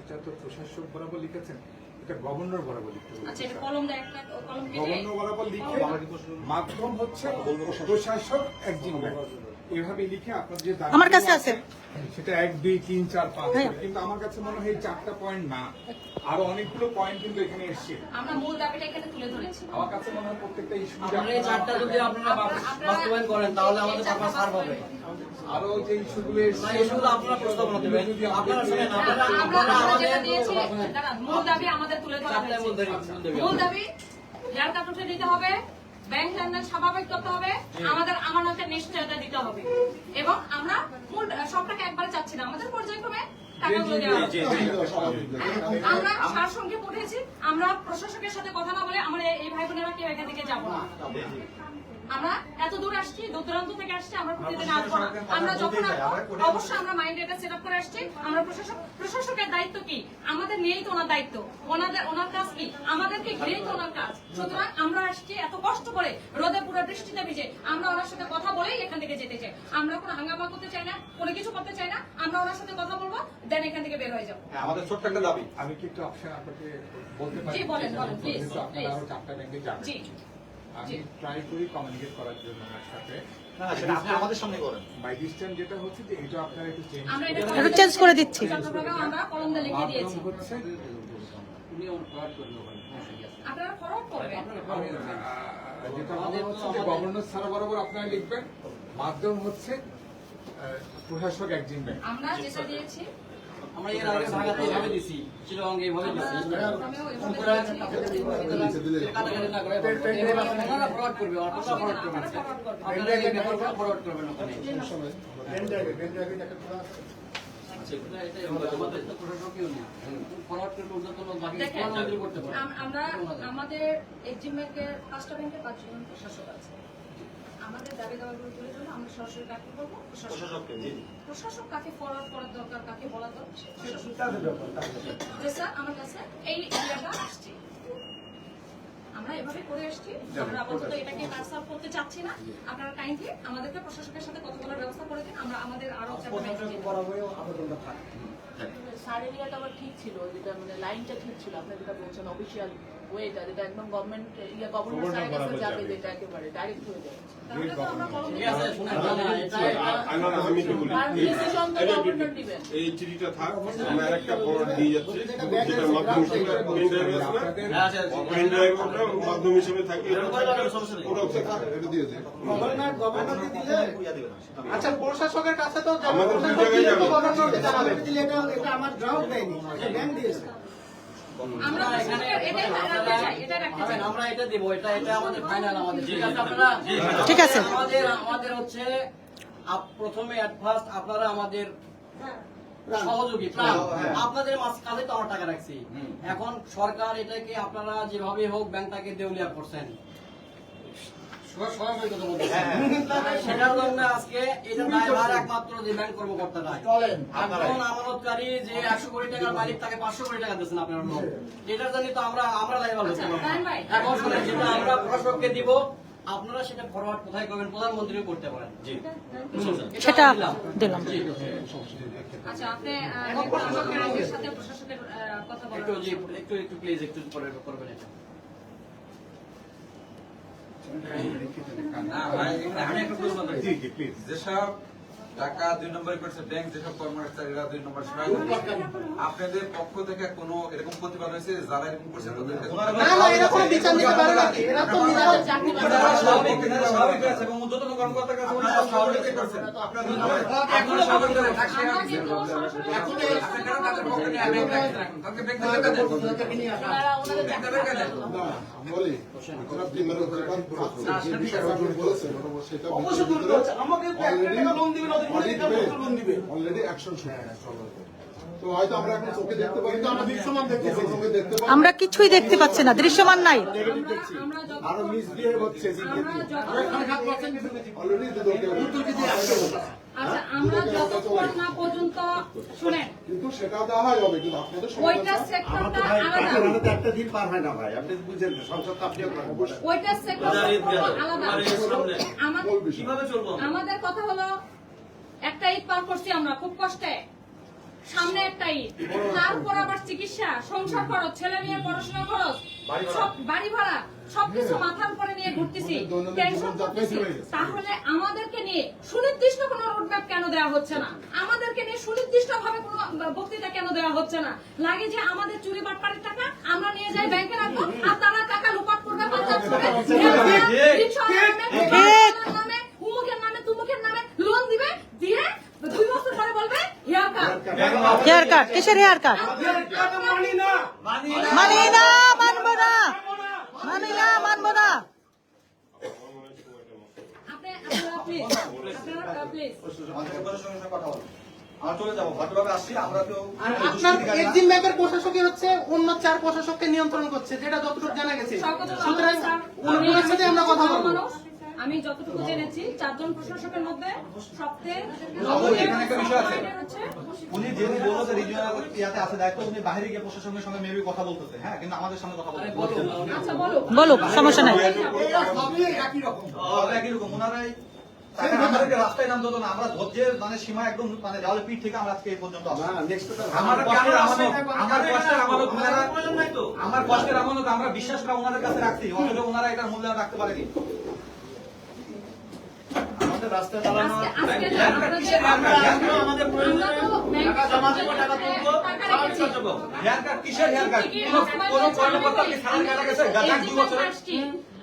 এটা তো প্রশাসক বরাবর লিখেছেন, এটা গভর্নর বরাবর লিখতে হবে। আচ্ছা, এটা কলম দেয়, একটা কলম কেটে গভর্নর বরাবর লিখে মাধ্যম হচ্ছে প্রশাসক একজন এভাবে লিখে আপনার যে দাবি আমার কাছে আছে। সেটা 1 2 3 4 5, কিন্তু আমার কাছে মনে হয় এই 4টা পয়েন্ট না, আরো অনেকগুলো পয়েন্ট কিন্তু এখানে এসছে। আমরা মূল দাবিটা এখানে তুলে ধরেছি। আমার কাছে মনে হয় প্রত্যেকটা ইস্যু আপনারা এই চারটা যদি আপনারা বাস্তবায়ন করেন তাহলে আমাদের পাপা সার্ভ হবে। আরো যে ইস্যুগুলো না, এগুলো আপনারা প্রস্তাবনা দেবেন, আপনারা শুনেন, আপনারা আমরা যেটা আমাদের দিয়েছি, দাঁড়ান, মূল দাবি আমাদের তুলে ধরা চারটার হয়েছে। মধ্যে মূল দাবি যার কাট উঠে দিতে হবে, ব্যাংক লেনদেন স্বাভাবিক করতে হবে, আমাদের আমানতের নিশ্চয়তা দিতে হবে, এবং আমরা মূল সব টাকা একবারে চাচ্ছি না, আমাদের পর্যায়ক্রমে টাকাগুলো দেওয়া হবে। আমরা সারসংক্ষেপ উঠেছি, আমরা প্রশাসকের সাথে কথা না বলে আমরা এই ভাই বোনেরা কেউ এখান থেকে যাবো না। আমরা এত দূর আসছি, দূর দূরান্ত থেকে আসছি, আমরা প্রতিদিন আসবো না। আমরা যখন আসবো অবশ্যই আমরা মাইন্ড এটা সেট আপ করে আসছি। আমরা প্রশাসকের দায়িত্ব কি? আমাদের নিয়েই তো ওনার দায়িত্ব, ওনার কাজ কি? আমাদেরকে ঘিরেই তো ওনার কাজ। সুতরাং আমরা আসছি এত কষ্ট করে, রোদে পুরো বৃষ্টিতে ভিজে, আমরা ওনার সাথে কথা বলেই এখান থেকে যেতে চাই। আমরা কোনো হাঙ্গামা করতে চাই না, কোনো কিছু করতে চাই না, আমরা ওনার সাথে কথা বলবো, দেন এখান থেকে বের হয়ে যাবো। আমাদের ছোট্ট একটা দাবি, আমি কি একটু অপশন আপনাকে বলতে পারি? জি, বলেন, প্লিজ, যেহেতু আপনারা আরো 4টা ব্যাংকে যাবেন, জি, আমি ট্রাই করি কমিউনিকেট করার জন্য ওনার সাথে। না সেটা আপনি আমাদের সামনে করেন। বাই দিস টাইম যেটা হচ্ছে যে এটা আপনারা একটু চেঞ্জ আমরা করবেন। এটা একটু চেঞ্জ করে দিচ্ছি। চট্টগ্রামেও আমরা কলম দিয়ে লিখে দিয়েছি, মাধ্যম হচ্ছে উনি ফরওয়ার্ড করবেন ওখানে, সমস্যা কি আছে? আপনারা ফরওয়ার্ড করবেন। যেটা বলা হচ্ছে যে গভর্নর স্যার বরাবর আপনারা লিখবেন, মাধ্যম হচ্ছে প্রশাসক একজন ব্যাংক। আমরা যেটা দিয়েছি আমরা এর আগে ঢাকাতে এইভাবে দিছি, চিটাগাং এইভাবে দিছি। চট্টগ্রামেও এভাবে কাটাকাটি না করে আপনারা ফরওয়ার্ড করবেন, আপনারা ফরওয়ার্ড করবেন, আপনারা এই ব্যাপারটা ফরওয়ার্ড করবেন ওখানে। এটাই আমাদের তো প্রশাসকীয় না, ফরওয়ার্ড করবে ঊর্ধ্বতন বাকি দেখেন, মন্ত্রী করতে পারে। আমরা আমাদের এক্সিম ব্যাংকের 5টা ব্যাংকে 5 জন প্রশাসক আছে। আমাদের দাবি দাবাগুলো তুলে ধরে আমরা সরাসরি কাকে বলবো? প্রশাসককে। প্রশাসক কাকে ফরওয়ার্ড করার দরকার, কাকে বলা দরকার, যে স্যার আমার কাছে এই এরিয়াটা আসছে, আমরা এভাবে করে আসছি, আমরা আপাতত এটাকে কাজসার্ভ করতে চাচ্ছি না। আপনারা কাইন্ডলি আমাদেরকে প্রশাসকের সাথে কথা বলার ব্যবস্থা করে দিন, আমরা আমাদের আরো স্যার এরিয়াটা আবার ঠিক ছিল, যেটা মানে লাইনটা ঠিক ছিল, আপনি যেটা বলছেন অফিসিয়াল ওয়েটা, যেটা একদম গভর্নমেন্ট গভর্নর স্যারের কাছে যাবে, যেটা একেবারে ডাইরেক্ট হয়ে যাবে। তাহলে তো আমরা কলম ঠিক আছে, শুনেন, আমি একটু বলি, আর ডিসিশন তো গভর্নর দিবেন। এই চিঠিটা থাক, আমরা আরেকটা ফরওয়ার্ড দিয়ে যাচ্ছি, যেটা মাধ্যম হিসেবে পেন ড্রাইভ আছে না, পেন ড্রাইভ ওটা মাধ্যম হিসেবে থাকে, ওটাও থাকে, এটা দিয়ে দিই। গভর্নরকে দিলে আচ্ছা প্রশাসকের কাছে তো আমাদের দুই জায়গায় যাবে। গভর্নরকে জানাবে দিলে এটা আমার গ্রাহক দেয়নি, ব্যাংক দিয়েছে। আমরা এটাই রাখতে চাই, এটা রাখতে চাই। আমরা এটা দেবো, এটা আমাদের ফাইনাল, আমাদের ঠিক আছে। আপনারা ঠিক আছে। আমাদের হচ্ছে প্রথমে এট ফার্স্ট আপনারা আমাদের সহযোগী প্রাণ, আপনাদের কাছে তো আমার টাকা রাখছি। এখন সরকার এটাকে আপনারা যেভাবে হোক ব্যাংকটাকে দেউলিয়া করছেন, সেটার জন্য আজকে এটা দায়ভার একমাত্র যে ব্যাংক কর্মকর্তারা, এখন আমানতকারী যে 100 কোটি টাকার মালিক তাকে 500 কোটি টাকা দিচ্ছেন আপনারা লোক, এটার জন্য তো আমরা দায়ভার হতে পারবো না। এখন শুনে যেটা আমরা প্রশাসককে দিব, আপনারা সেটা ফরওয়ার্ড কোথায় করবেন, প্রধানমন্ত্রীও করতে পারেন। জি, সেটা দিলাম। আচ্ছা, আপনি আমাদের সাথে প্রশাসকের কথা বলেন। একটু প্লিজ একটু পরে করবেন এটা। যেসব টাকা 2 নম্বরে করছে ব্যাংক, যেসব কর্মচারীরা 2 নম্বর আপনাদের পক্ষ থেকে কোনো এরকম প্রতিবাদ হয়েছে যারা এরকম করছে তাদেরকে? না না এরকম বিচার নিতে পারে না, এরা তো স্বাভাবিক হয়েছে এবং ঊর্ধ্বতন কর্মকর্তার কাছে ওনারা স্বাভাবিক করছে। আপনারা এখনো স্বাভাবিক করে থাকছে, আমরা কিন্তু সরাসরি আপনারা তাদের পক্ষে নিয়ে ব্যাংক রাখছেন, তাদেরকে ব্যাংক থেকে দেন, ওনারা ওনাদের ব্যাংক থেকে দেন। বলি ওরা তিনবার বলেছেন, অবশ্যই আমাকে 1 টাকা লোন দিবেন অলরেডি অ্যাকশন শুরু। তো হয়তো আমরা এখন চোখে দেখতে পাই না, আমরা দৃশ্যমান দেখতেছি, চোখে দেখতে পাই। আমরা কিছুই দেখতে পাচ্ছি না, দৃশ্যমান নাই। আরো মিসবিহেভ হচ্ছে। অলরেডি আচ্ছা, আমরা যতক্ষণ না পর্যন্ত শুনেন, কিন্তু সেটা দেওয়া হবে, কিন্তু আপনাদের ওইটা সমাধান সেক্টরটা ভাই আলাদা, আপনারা তো একটা দিন পার হয় না ভাই, আপনি বুঝেন না, সংসদ তো আপনিও করেন। ওইটা সেক্টরটা আলাদা। আমাদের কথা হলো একটা ঈদ পার করছি আমরা খুব কষ্টে, সামনে একটা ঈদ, তারপর আবার চিকিৎসা, সংসার খরচ, ছেলে মেয়ের পড়াশোনা খরচ, সব বাড়ি ভাড়া সবকিছু মাথার উপরে নিয়ে ঘুরতেছি, টেনশন করতেছি। তাহলে আমাদেরকে নিয়ে সুনির্দিষ্ট কোনো রোডম্যাপ কেন দেওয়া হচ্ছে না? আমাদেরকে নিয়ে সুনির্দিষ্ট ভাবে কোনো বক্তৃতা কেন দেওয়া হচ্ছে না? লাগে যে আমাদের চুরি বাটপাড়ির টাকা আমরা নিয়ে যাই ব্যাংকে রাখবো, আর তারা টাকা লুপাট করবে, পাচার করবে, নামে উমুকের নামে তুমুকের নামে লোন দিবে, দিয়ে 2 বছর পরে বলবে হেয়ার কাট। হেয়ার কাট, কিসের হেয়ার কাট? মানি না, মানবো না, মানি না, মানবো না। আপনারা প্লিজ আমরা চলে যাবো, ভালোভাবে আসছি আমরা তো। আপনার এক্সিম ব্যাংকের প্রশাসকই হচ্ছে অন্য 4 প্রশাসককে নিয়ন্ত্রণ করছে, যেটা যতটুকু জানা গেছে। সুতরাং ওনার সাথে আমরা কথা বলবো। আমি যতটুকু জেনেছি 4 জন প্রশাসকের মধ্যে সবচেয়ে এখানে একটা বিষয় আছে, উনি যেহেতু বললো যে রিজিওনাল ইয়াতে আছে দায়িত্ব, উনি বাইরে গিয়ে প্রশাসনের সঙ্গে মেবি কথা বলতেছে, হ্যাঁ, কিন্তু আমাদের সামনে কথা বলতে আচ্ছা বলো বলুক, সমস্যা নাই। একই রকম একই রকম ওনারাই আমাদেরকে রাস্তায় নামতে হতো না, আমরা ধৈর্যের মানে সীমা একদম মানে দেওয়ালে পিঠ থেকে আমরা আজকে এই পর্যন্ত আসছি। আমার কষ্টের আমানত আমরা বিশ্বাসটা ওনাদের কাছে রাখছি, অথচ ওনারা এটার মূল্যায়ন রাখতে পারেনি। আমাদের রাস্তায় দাঁড়ানো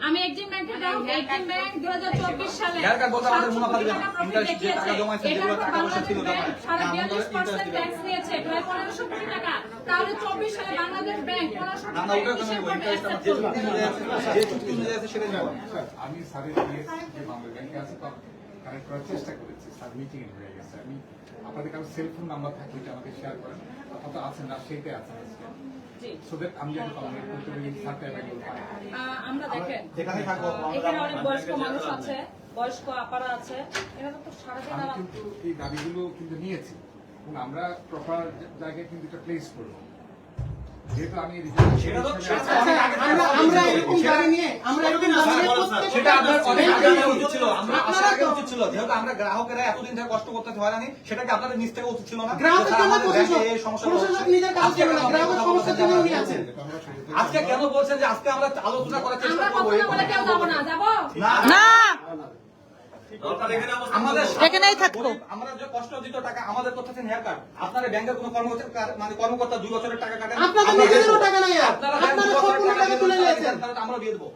আমি একদিন ব্যাংকে যাও, একদিন ব্যাংক 2024 সালে ট্যাক্স নিয়েছে প্রায় 1500 কোটি টাকা, তাহলে 24 সালে বাংলাদেশ ব্যাংক 1500 কোটি আমি স্যারের যে বাংলা ব্যাংকে আছে তার কানেক্ট করার চেষ্টা করেছি, স্যার মিটিং হয়ে গেছে। আমি আপনাদের কাছে সেলফোন নাম্বার থাকলে এটা আমাকে শেয়ার করেন, কত আছে না সেটাই আছে সো দ্যাট আমি যদি কমিউনিকেট করতে পারি স্যারটা অ্যাভেলেবল পাই। আমরা দেখেন এখানে থাকবো, এখানে অনেক বয়স্ক মানুষ আছে, বয়স্ক আপারা আছে, এরা তো সারাদিন আমি কিন্তু এই দাবিগুলো কিন্তু নিয়েছি এবং আমরা প্রপার জায়গায় কিন্তু এটা প্লেস করবো, যেহেতু আমি আমরা এরকম দাবি নিয়ে আমরা এরকম দাবি নিয়ে সেটা আপনার অনেক আগে উচিত ছিল, আমরা আসার আগে উচিত ছিল, যেহেতু আমরা গ্রাহকেরা এতদিন ধরে কষ্ট করতে হয়রানি, সেটাকে আপনাদের নিজ থেকে উচিত ছিল না। গ্রাহকের জন্য প্রশাসক নিজের কাজ করে না, গ্রাহকের সমস্যার জন্য উনি আছেন। আজকে কেন বলছেন যে আজকে আমরা আলোচনা করার চেষ্টা আমরা করবো? কথা বলে কেউ যাবো না, যাবো না, আমাদের এখানেই থাকবো। আমরা যে কষ্ট দিত টাকা আমাদের করতেছেন হেয়ার কাট, আপনারা ব্যাংকের কোনো কর্মকর্তা 2 বছরের টাকা কাটেন, আপনাদের নিজেদেরও টাকা নাই, আপনারা আপনারা সম্পূর্ণ টাকা তুলে নিয়েছেন। আমরা দিয়ে দেবো,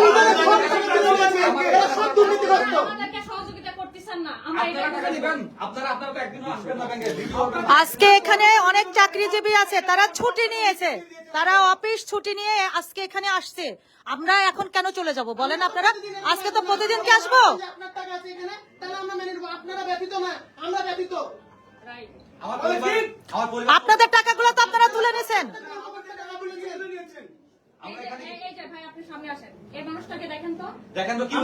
নিজেদের সব টাকা তুলে নিয়েছেন, এরা সব দুর্নীতিগ্রস্ত। আমাদেরকে সহযোগিতা করতেছেন না, আমরা এটা আপনারা টাকা দিবেন, আপনারা তো একদিনও আসবেন না ব্যাংকে। আজকে এখানে অনেক চাকরিজীবী আছে, তারা ছুটি নিয়েছে, তারা অফিস ছুটি নিয়ে আজকে এখানে আসছে। আমরা এখন কেন চলে যাব বলেন আপনারা? আজকে তো প্রতিদিনকে আসবো। আপনার টাকা আছে এখানে, তাহলে আমরা মেনে নেব। আপনারা ব্যতীত না, আমরা ব্যতীত। রাইট। আমার পরিবার আপনাদের টাকাগুলো তো আপনারা তুলে নিয়েছেন। এই যে ভাই আপনি সামনে আসেন, এই মানুষটাকে দেখেন তো, দেখেন তো কি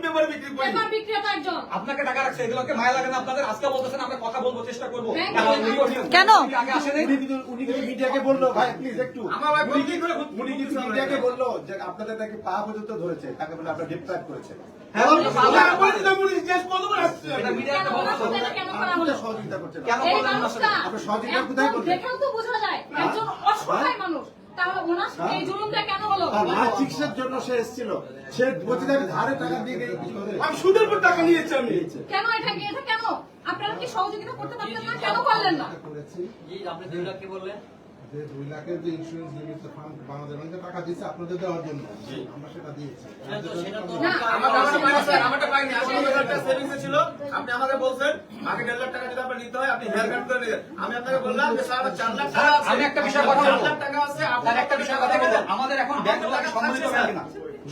পেপার বিক্রেতা একজন। আপনাকে টাকা রাখছে, এগুলোকে মায়া লাগে না আপনাদের? আজকে বলতেছেন আমরা কথা বলবো, চেষ্টা করবো, কেন? আগে আসেনি। উনি কিন্তু মিডিয়াকে বললো, ভাই প্লিজ একটু, উনি কিন্তু মিডিয়াকে বললো যে আপনাদের নাকি পা পর্যন্ত ধরেছে, তাকে বলে আপনারা ডিপ্রাইভ করেছে। হ্যাঁ, এটা মিডিয়াতে বলা হলো। এটা কেন করা হলো? সহযোগিতা করছেন কেন এই বললেন না? মানুষটা আপনার সহযোগিতা কোথায় করবেন? দেখেও তো বোঝা যায় একজন অসহায় মানুষ, তাহলে ওনার এই জুলুমটা কেন হলো? তার মার চিকিৎসার জন্য সে এসেছিল, সে বলছে তাকে ধারে টাকা দিয়ে আমি সুদের উপর টাকা নিয়েছি আমি। কেন এটা কেন? আপনারা কি সহযোগিতা করতে পারতেন না? কেন করলেন না? করেছি জি আপনি 2 লাখ কি বললেন? যে 2 লাখের যে ইন্স্যুরেন্স লিমিট ফান্ড বাংলাদেশ ব্যাংকে টাকা দিয়েছে আপনাদের দেওয়ার জন্য, আমরা সেটা দিয়েছি। সেটা তো না, আমারটা পাইনি, 80,000 টাকা সেভিংস ছিল। আপনি আমাকে বলছেন আগে 1.5 লাখ টাকা যদি আপনার নিতে হয় আপনি হেয়ার কাট করে নিলেন। আমি আপনাকে বললাম যে স্যার 4 লাখ টাকা আছে, আমি একটা বিষয় কথা 4 বলবো, লাখ টাকা আছে, আপনার একটা বিষয় কথা বলবো, আমাদের এখন ব্যাংক সম্মিলিত ব্যাংক না,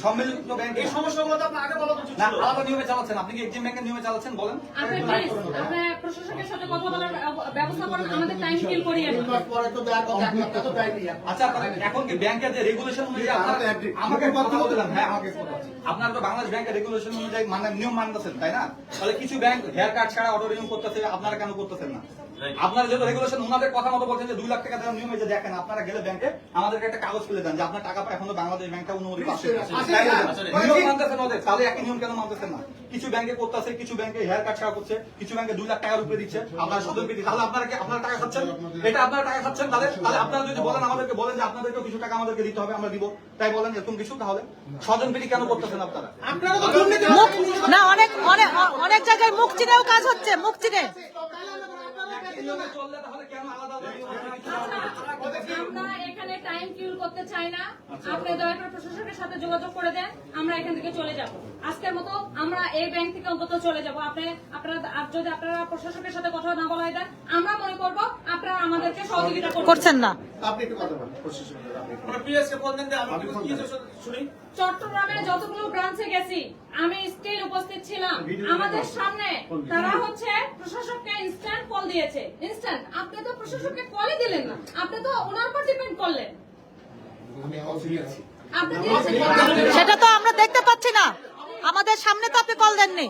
সম্মিলিত ব্যাংক এই সমস্যাগুলো তো আপনার আগে বলা উচিত না ছিল। আলাদা নিয়মে চালাচ্ছেন, আপনি কি এক্সিম ব্যাংকের নিয়মে চালাচ্ছেন বলেন? আপনি প্লিজ আপনি প্রশাসকের সাথে কথা বলার ব্যবস্থা করেন, আমাদের টাইম কিল করিয়ে না। পরে তো দেওয়ার কথা এত টাইম নেই। আচ্ছা আপনারা এখন কি ব্যাংকের যে রেগুলেশন অনুযায়ী আপনারা আমাকে কথা বলতেন, হ্যাঁ আমাকে কথা বলছেন। আপনারা তো বাংলাদেশ ব্যাংকের রেগুলেশন অনুযায়ী মানে নিয়ম মানতেছেন তাই না? তাহলে কিছু ব্যাংক হেয়ার কাট ছাড়া অটো রিনিউ করতেছে, আপনারা কেন করতেছেন না? আপনারা যেহেতু রেগুলেশন ওনাদের কথা মতো বলছেন যে 2 লাখ টাকা দেওয়ার নিয়ম, এই যে দেখেন আপনারা গেলে ব্যাংকে আমাদেরকে একটা কাগজ ফেলে দেন যে আপনার টাকা এখনো বাংলাদেশ ব্যাংকটা অনুমতি পাচ্ছে, নিয়ম মানতেছেন ওদের, তাহলে একই নিয়ম কেন মানতেছেন না? কিছু ব্যাংকে করতেছে, কিছু ব্যাংকে হেয়ার কাট ছাড়া করছে, কিছু ব্যাংকে 2 লাখ টাকার উপরে দিচ্ছে, আপনারা স্বজনপ্রীতি, তাহলে আপনারা কি আপনারা টাকা খাচ্ছেন? এটা আপনারা টাকা খাচ্ছেন, তাহলে তাহলে আপনারা যদি বলেন আমাদেরকে বলেন যে আপনাদেরকেও কিছু টাকা আমাদেরকে দিতে হবে, আমরা দিব, তাই বলেন এরকম কিছু, তাহলে স্বজনপ্রীতি কেন করতেছেন আপনারা? আপনারা তো দুর্নীতি না, অনেক অনেক অনেক জায়গায় মুখ চিনেও কাজ হচ্ছে, মুখ চিনে। একই নিয়মে চললে তাহলে কেন আলাদা আলাদা নিয়ম আছে? আমরা এখানে টাইম কিল করতে চাই না, আপনি দয়া করে প্রশাসকের সাথে যোগাযোগ করে দেন, আমরা এখান থেকে চলে যাব। আজকের মতো আমরা এই ব্যাংক থেকে অন্তত চলে যাব। আপনারা যদি আপনারা প্রশাসকের সাথে কথা না বলাই দেন, আমরা মনে করব আপনারা আমাদেরকে সহযোগিতা করছেন না। আপনি একটু কথা বলেন, প্রশাসন আপনি একটু আমরা পিএস কে বলেন যে আমি কি শুনি। চট্টগ্রামে যতগুলো ব্রাঞ্চে গেছি আমি স্টিল উপস্থিত ছিলাম, আমাদের সামনে তারা হচ্ছে প্রশাসককে ইনস্ট্যান্ট কল দিয়েছে। ইনস্ট্যান্ট, আপনি তো প্রশাসককে কলই দিলেন না, আপনি তো ওনার উপর ডিপেন্ড করলেন। আপনি দিয়েছেন, সেটা তো আমরা দেখতে পাচ্ছি না, আমাদের সামনে তো আপনি কল দেননি।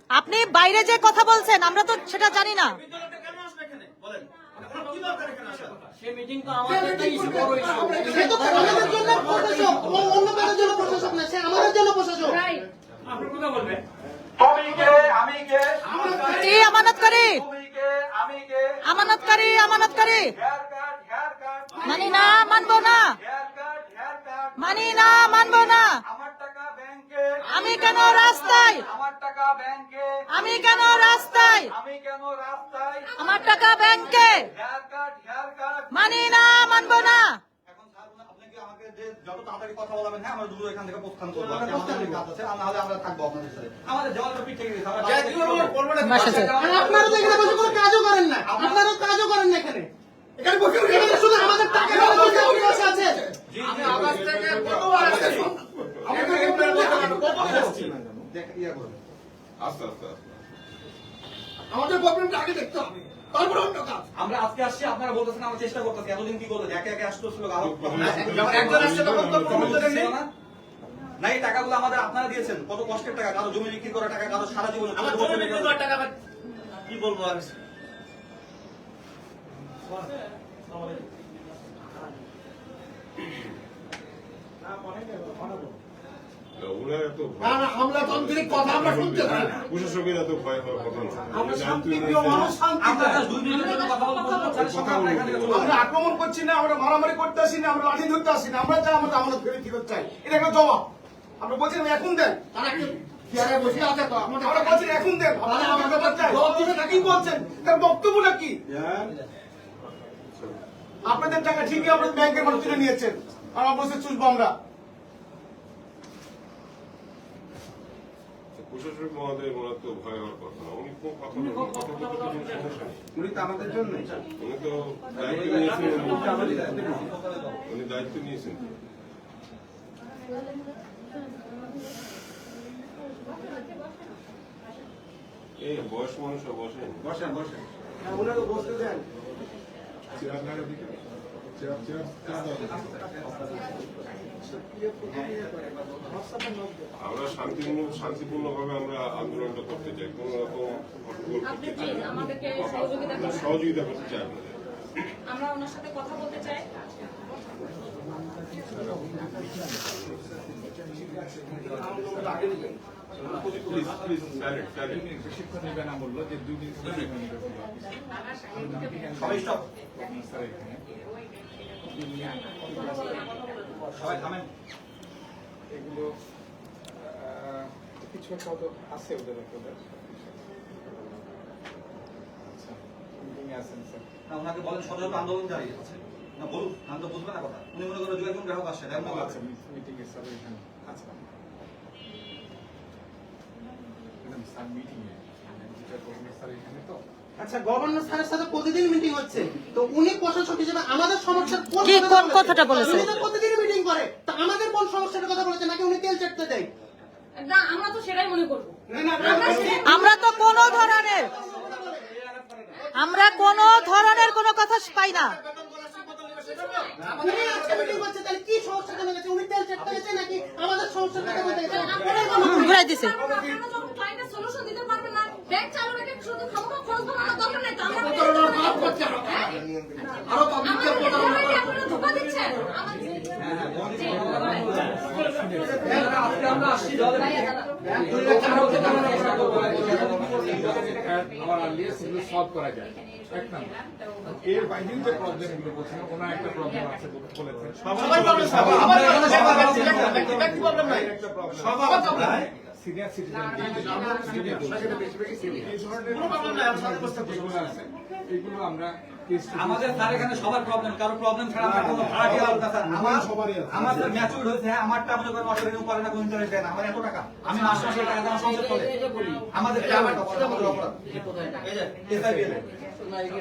আপনি বাইরে যে কথা বলছেন আমরা তো সেটা জানি না। বিদ্যালয়টা কেন আসবে এখানে বলেন? আপনার কি দরকার এখানে আসার? সেই মিটিং তো আমাদের একটা ইস্যু, বড় ইস্যু। সে তো আমাদের জন্য প্রশাসক, অন্য কারোর জন্য প্রশাসক না, সে আমাদের জন্য প্রশাসক। রাইট। আপনার কথা বলবেন। কি আমানতকারী? আমানতকারী, আমানতকারী। মানি না, মানবো না, মানি না, মানবো না। আমি কেন রাস্তায়? আমি কেন রাস্তায়? আমার টাকা ব্যাংকে। মানি না, মানবো না। এখন স্যার আপনি কি আমাকে যে যত তাড়াতাড়ি কথা বলাবেন, হ্যাঁ আমরা দ্রুত এখান থেকে প্রস্থান করবো, আজকে আমাদের কাজ আছে, আর না হলে আমরা থাকবো আপনাদের সাথে। আমাদের দেওয়ালটা পিঠ থেকে গেছে, আমরা যা কি বলবো না। আর আপনারা তো এখানে বসে কোনো কাজও করেন না, আপনারা কাজও করেন না এখানে। এখানে বসে এখানে শুধু আমাদের টাকা বসে আছে। আমি আকাশ থেকে কতবার আসছি। আমি তো এমপ্লয়ার কতবার আসছি। দেখ ইয়া করুন। আস্তে আস্তে আস্তে আমাদের প্রবলেমটা আগে দেখতে হবে, তারপর অন্য কাজ। আমরা আজকে আসছি, আপনারা বলতেছেন আমরা চেষ্টা করতেছি, এতদিন কি করতেছি, একে একে আসতে ছিল একজন আসছে তখন তো প্রবলেম নেই। না, এই টাকাগুলো আমাদের আপনারা দিয়েছেন, কত কষ্টের টাকা, কারো জমি বিক্রি করা টাকা, কারো সারা জীবন আমার জমি বিক্রি করার টাকা কি বলবো আর। ওনার এত না না আমলাতান্ত্রিক কথা আমরা শুনতে চাই না। প্রশাসকের এত ভয় হওয়ার কথা না। আমরা শান্তিপ্রিয় মানুষ, শান্তি আমরা চাই। জাস্ট 2 মিনিটের জন্য কথা বলবো, তাহলে সকাল আমরা এখান থেকে চলে আমরা যাবো। আক্রমণ করছি না, আমরা মারামারি করতে আসি না, আমরা লাঠি ধরতে আসি না, আমরা চাই আমাদের আমানত ফেরত ফেরত চাই। এটা একটা জবাব। আমরা বলছি এখন দেন, তারা কি চেয়ারে বসে আছে তো আমরা বলছি এখন দেন, তাহলে আমাদের ব্যাপার চাই। জবাব দিতে নাকি বলছেন, তার বক্তব্যটা কি? আপনাদের টাকা ঠিকই আপনাদের ব্যাংকের মানুষ তুলে নিয়েছেন, আর আমরা বসে চুষবো আমরা। প্রশাসক মহোদয় ওনার তো ভয় হওয়ার কথা না। উনি কোন কথা বলবেন, কথা বলতে তো কোনো সমস্যা নেই। উনি তো আমাদের জন্য উনি তো দায়িত্ব নিয়েছেন, উনি দায়িত্ব নিয়েছেন। এই বয়স মানুষ বসেন। বসেন বসেন, ওনাকে বসতে দেন। আমরা শান্তিপূর্ণভাবে আমরা আন্দোলনটা করতে চাই, কোন রকম হট্টগোল আপনি করতে চাই প্লিজ না। আমাদেরকে সহযোগিতা আমরা করুন, সহযোগিতা করতে চাই আপনাদের। আমরা ওনার সাথে কথা বলতে চাই। Please please silent silent. প্রশিক্ষণ নেবে না বললো যে 2 দিন ধরে সবাই স্টপ, স্যার এখানে সবাই থামেন। এগুলো কিছু একটা তো আছে ওদের ওদের। আচ্ছা মিটিংয়ে আছেন স্যার। না ওনাকে বলেন সদস্য আন্দোলন জারি আছে না, বলুন, আমি তো বুঝবে না কথা। উনি মনে করেন 2-1 গ্রাহক আসছে, তাই না? আচ্ছা মিটিংয়ে স্যার এখানে আচ্ছা ম্যাডাম স্যার মিটিংয়ে যেটা করবেন স্যার এখানে তো আচ্ছা, গভর্নর স্যারের সাথে প্রতিদিন মিটিং হচ্ছে, তো উনি প্রশাসক হিসেবে আমাদের সমস্যার কোন কি কোন কথাটা বলেছে? উনি তো প্রতিদিন মিটিং করে, তো আমাদের কোন সমস্যার কথা বলেছে, নাকি উনি তেল চাটতে দেয়? না, আমরা তো সেটাই মনে করবো। আমরা তো কোনো ধরনের কোনো কথা পাই না। উনি আজকে মিটিং করছে, তাহলে কি সমস্যা কেন গেছে? উনি তেল চাটতে গেছে নাকি আমাদের সমস্যার কথা বলতে গেছে? ঘুরাই দিছে। আপনারা যখন ক্লায়েন্টের সলিউশন দিতে পারবেন না, ব্যাংক চালু রেখে শুধু খামোখা খরচ বানানোর দরকার নেই তো। আমরা আপনারা ধোকা দিচ্ছেন। আমার আর্লিয়েস্ট এগুলো সলভ করা যায়। এক নাম্বার। এর বাইরেও যে প্রবলেমগুলো বলছেন, ওনার একটা প্রবলেম আছে বলেছেন। সবাই প্রবলেম স্যার, আমার ব্যক্তি প্রবলেম নাই, সবার প্রবলেম। সিনিয়র সিটিজেন এইগুলো আমরা আমাদের স্যার এখানে সবার প্রবলেম, কারো প্রবলেম ছাড়া আমরা কোনো ভাড়াটিয়া আলাদা স্যার। আমার স্যার ম্যাচিউর হয়েছে, আমারটা মনে করেন অটো রিনিউ করে না, কোনো ইন্টারেস্ট দেয় না। আমার এত টাকা, আমি মাস মাসে টাকা দেওয়া সংসার চলে। আমাদের অপরাধ এই যে এসআইবিএল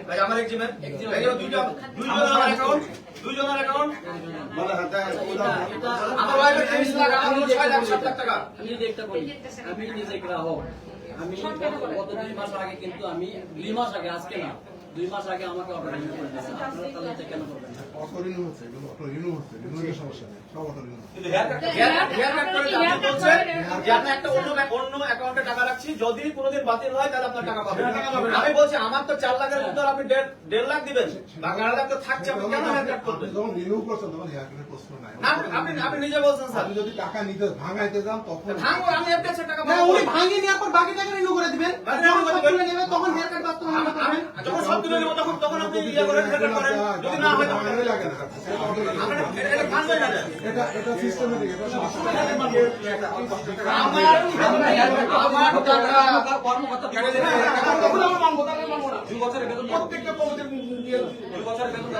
ভাই আমার এক্সিমেন্ট এই যে দুইজনের অ্যাকাউন্ট বলে হাতে আমার ওয়াইফের 30 লাখ, আমার 6 লাখ 7 লাখ টাকা। আমি যদি একটা বলি, আমি নিজে গ্রাহক, আমি গত 2 মাস আগে, কিন্তু আমি 2 মাস আগে, আজকে না, 2 মাস আগে আমাকে অর্ডার রিনিউ করে দিয়েছে। আপনারা তাহলে এটা কেন করবেন না? অটো রিনিউ হচ্ছে, এগুলো অটো রিনিউ হচ্ছে, রিনিউয়ের সমস্যা নেই, সব অটো রিনিউ। কিন্তু হেয়ার কাট হেয়ার কাট করে আপনি বলছেন যে আপনি একটা অন্য অ্যাকাউন্টে টাকা রাখছি, যদি কোনোদিন বাতিল হয় তাহলে আপনার টাকা পাবেন। আমি বলছি আমার তো 4 লাখের ভিতর আপনি 1.5 লাখ দিবেন, বাকি 8 লাখ তো থাকছে, আপনি কেন হেয়ার কাট করবেন? যখন রিনিউ করছেন তখন হেয়ার কাটের প্রশ্ন নাই। না, আপনি নিজে বলছেন স্যার, আপনি যদি টাকা নিতে ভাঙাইতে যান তখন ভাঙবো, আমি এফডিএস এর টাকা না, পাবো। উনি ভাঙিয়ে নেওয়ার পর বাকি টাকা রিনিউ করে দিবেন, যখন সব তুলে নেবে তখন হেয়ার কাট বাস্তবায়ন করবেন। যখন সব তুলে নেবো তখন আপনি ইয়ে করেন, হেয়ার কাট করেন, যদি না হয় তখন ভাঙাই লাগে না, এটা ভাঙবেন না। এটা সিস্টেমেটিক, এটা সমস্যা। আমার টাকা কর্মকর্তা কেটে দিন, তখন আমি মানবো, তাহলে মানবো না। 2 বছরের বেতন, প্রত্যেকটা কমিটির 2 বছরের বেতন,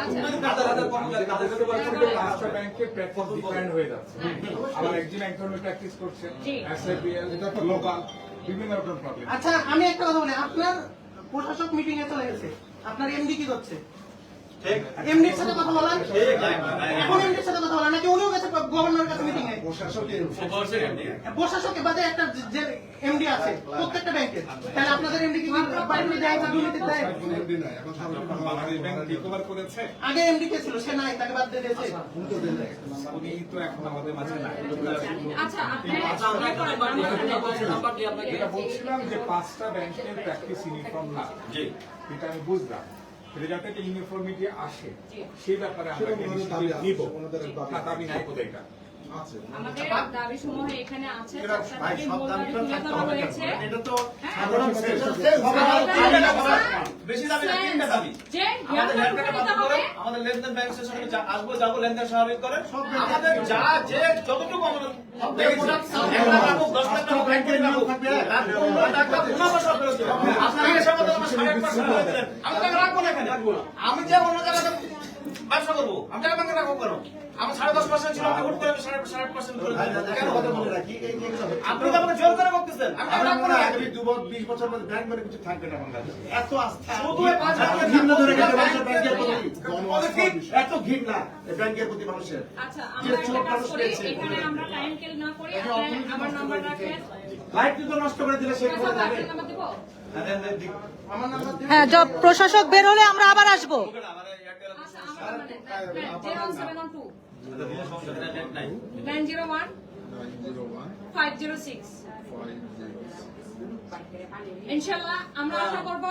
হাজার কর্মচারী, তাদের বেতন রাষ্ট্র ব্যাংকের প্র্যাকটিস ডিফারেন্ট হয়ে যাচ্ছে। আবার একজন এক ধরনের প্র্যাকটিস করছে, এসআইবিএল, এটা গ্লোবাল, বিভিন্ন রকম প্রবলেম। আচ্ছা, আমি একটা কথা বলি, আপনার প্রশাসক মিটিং এ চলে গেছে, আপনার এমডি কি করছে? এমডির সাথে কথা বলেন, এখন এমডির সাথে কথা বলেন, নাকি উনিও গেছে গভর্নরের কাছে মিটিং এ? প্রশাসকের বাদে একটা যে এমডি আছে প্রত্যেকটা ব্যাংকের, তাহলে আপনাদের এমডি কি বাইরে দেয় না, দুর্নীতি দেয়? এমডি নাই, এখন সরকার বাংলাদেশ ব্যাংক রিকভার করেছে, আগে এমডি কে ছিল, সে নাই, তাকে বাদ দিয়ে দিয়েছে। উনি তো এখন আমাদের মাঝে নাই। আচ্ছা, আপনি নাম্বার দিয়ে আপনাকে যেটা বলছিলাম যে 5টা ব্যাংকের প্র্যাকটিস ইউনিফর্ম না, এটা আমি বুঝলাম। এটা যাতে একটা ইউনিফর্মিটি আসে, সেই ব্যাপারে আমরা নিব না, দাবি নাই কোথায় এটা আছে। আমাদের দাবি সমূহ এখানে আছে, ভাই সব দাবিটা থাকতে হবে না। এটা তো বেশি দাবি না, 3টা দাবি। যে আমাদের হেয়ার হেয়ার কাট কাটটা করতে বন্ধ হবে, করেন, আমাদের লেনদেন ব্যাংক স্টেশনে আসবো, যাবো, লেনদেন স্বাভাবিক করেন। আমাদের যা যে যতটুকু আমাদের 1 লাখ রাখুক, 10 লাখ টাকা ব্যাংকে রাখুক, টাকা মুনাফা সব ফেরত দেবেন। আপনারা এসে আমাদের 8.5% করে দিলেন, আমি টাকা রাখবো না এখানে। আমি যে অন্য জায়গায় ব্যবসা করবো, আমি টাকা ব্যাংকে রাখবো কেন? আমার 10.5% ছিল, আপনি হুট করে 8.5% করে দিলেন কেন? কথা বলে রাখি, আপনি তো আমাকে জোর করে বলতেছেন, আমি টাকা রাখবো না। 20 বছর মধ্যে ব্যাংক মানে কিছু থাকবে না বাংলাদেশে। এত আস্থা, শুধু এই 5 লাখ ঘৃণা ধরে গেছে মানুষের ব্যাংকের প্রতি, এত ঘৃণা এই ব্যাংকের প্রতি মানুষের। আচ্ছা, আমরা একটা কাজ করি, এখানে আমরা টাইম কিল না করি, আপনি আমার নাম্বার রাখেন। লাইফ তো নষ্ট করে দিলে সেই করে যাবে। নাম্বার দেবো? আমার নাম্বার দিয়ে হ্যাঁ, জব প্রশাসক বের হলে আমরা আবার আসবো। আচ্ছা, আমার মানে 01712 901 506। ইনশাআল্লাহ আমরা আশা করব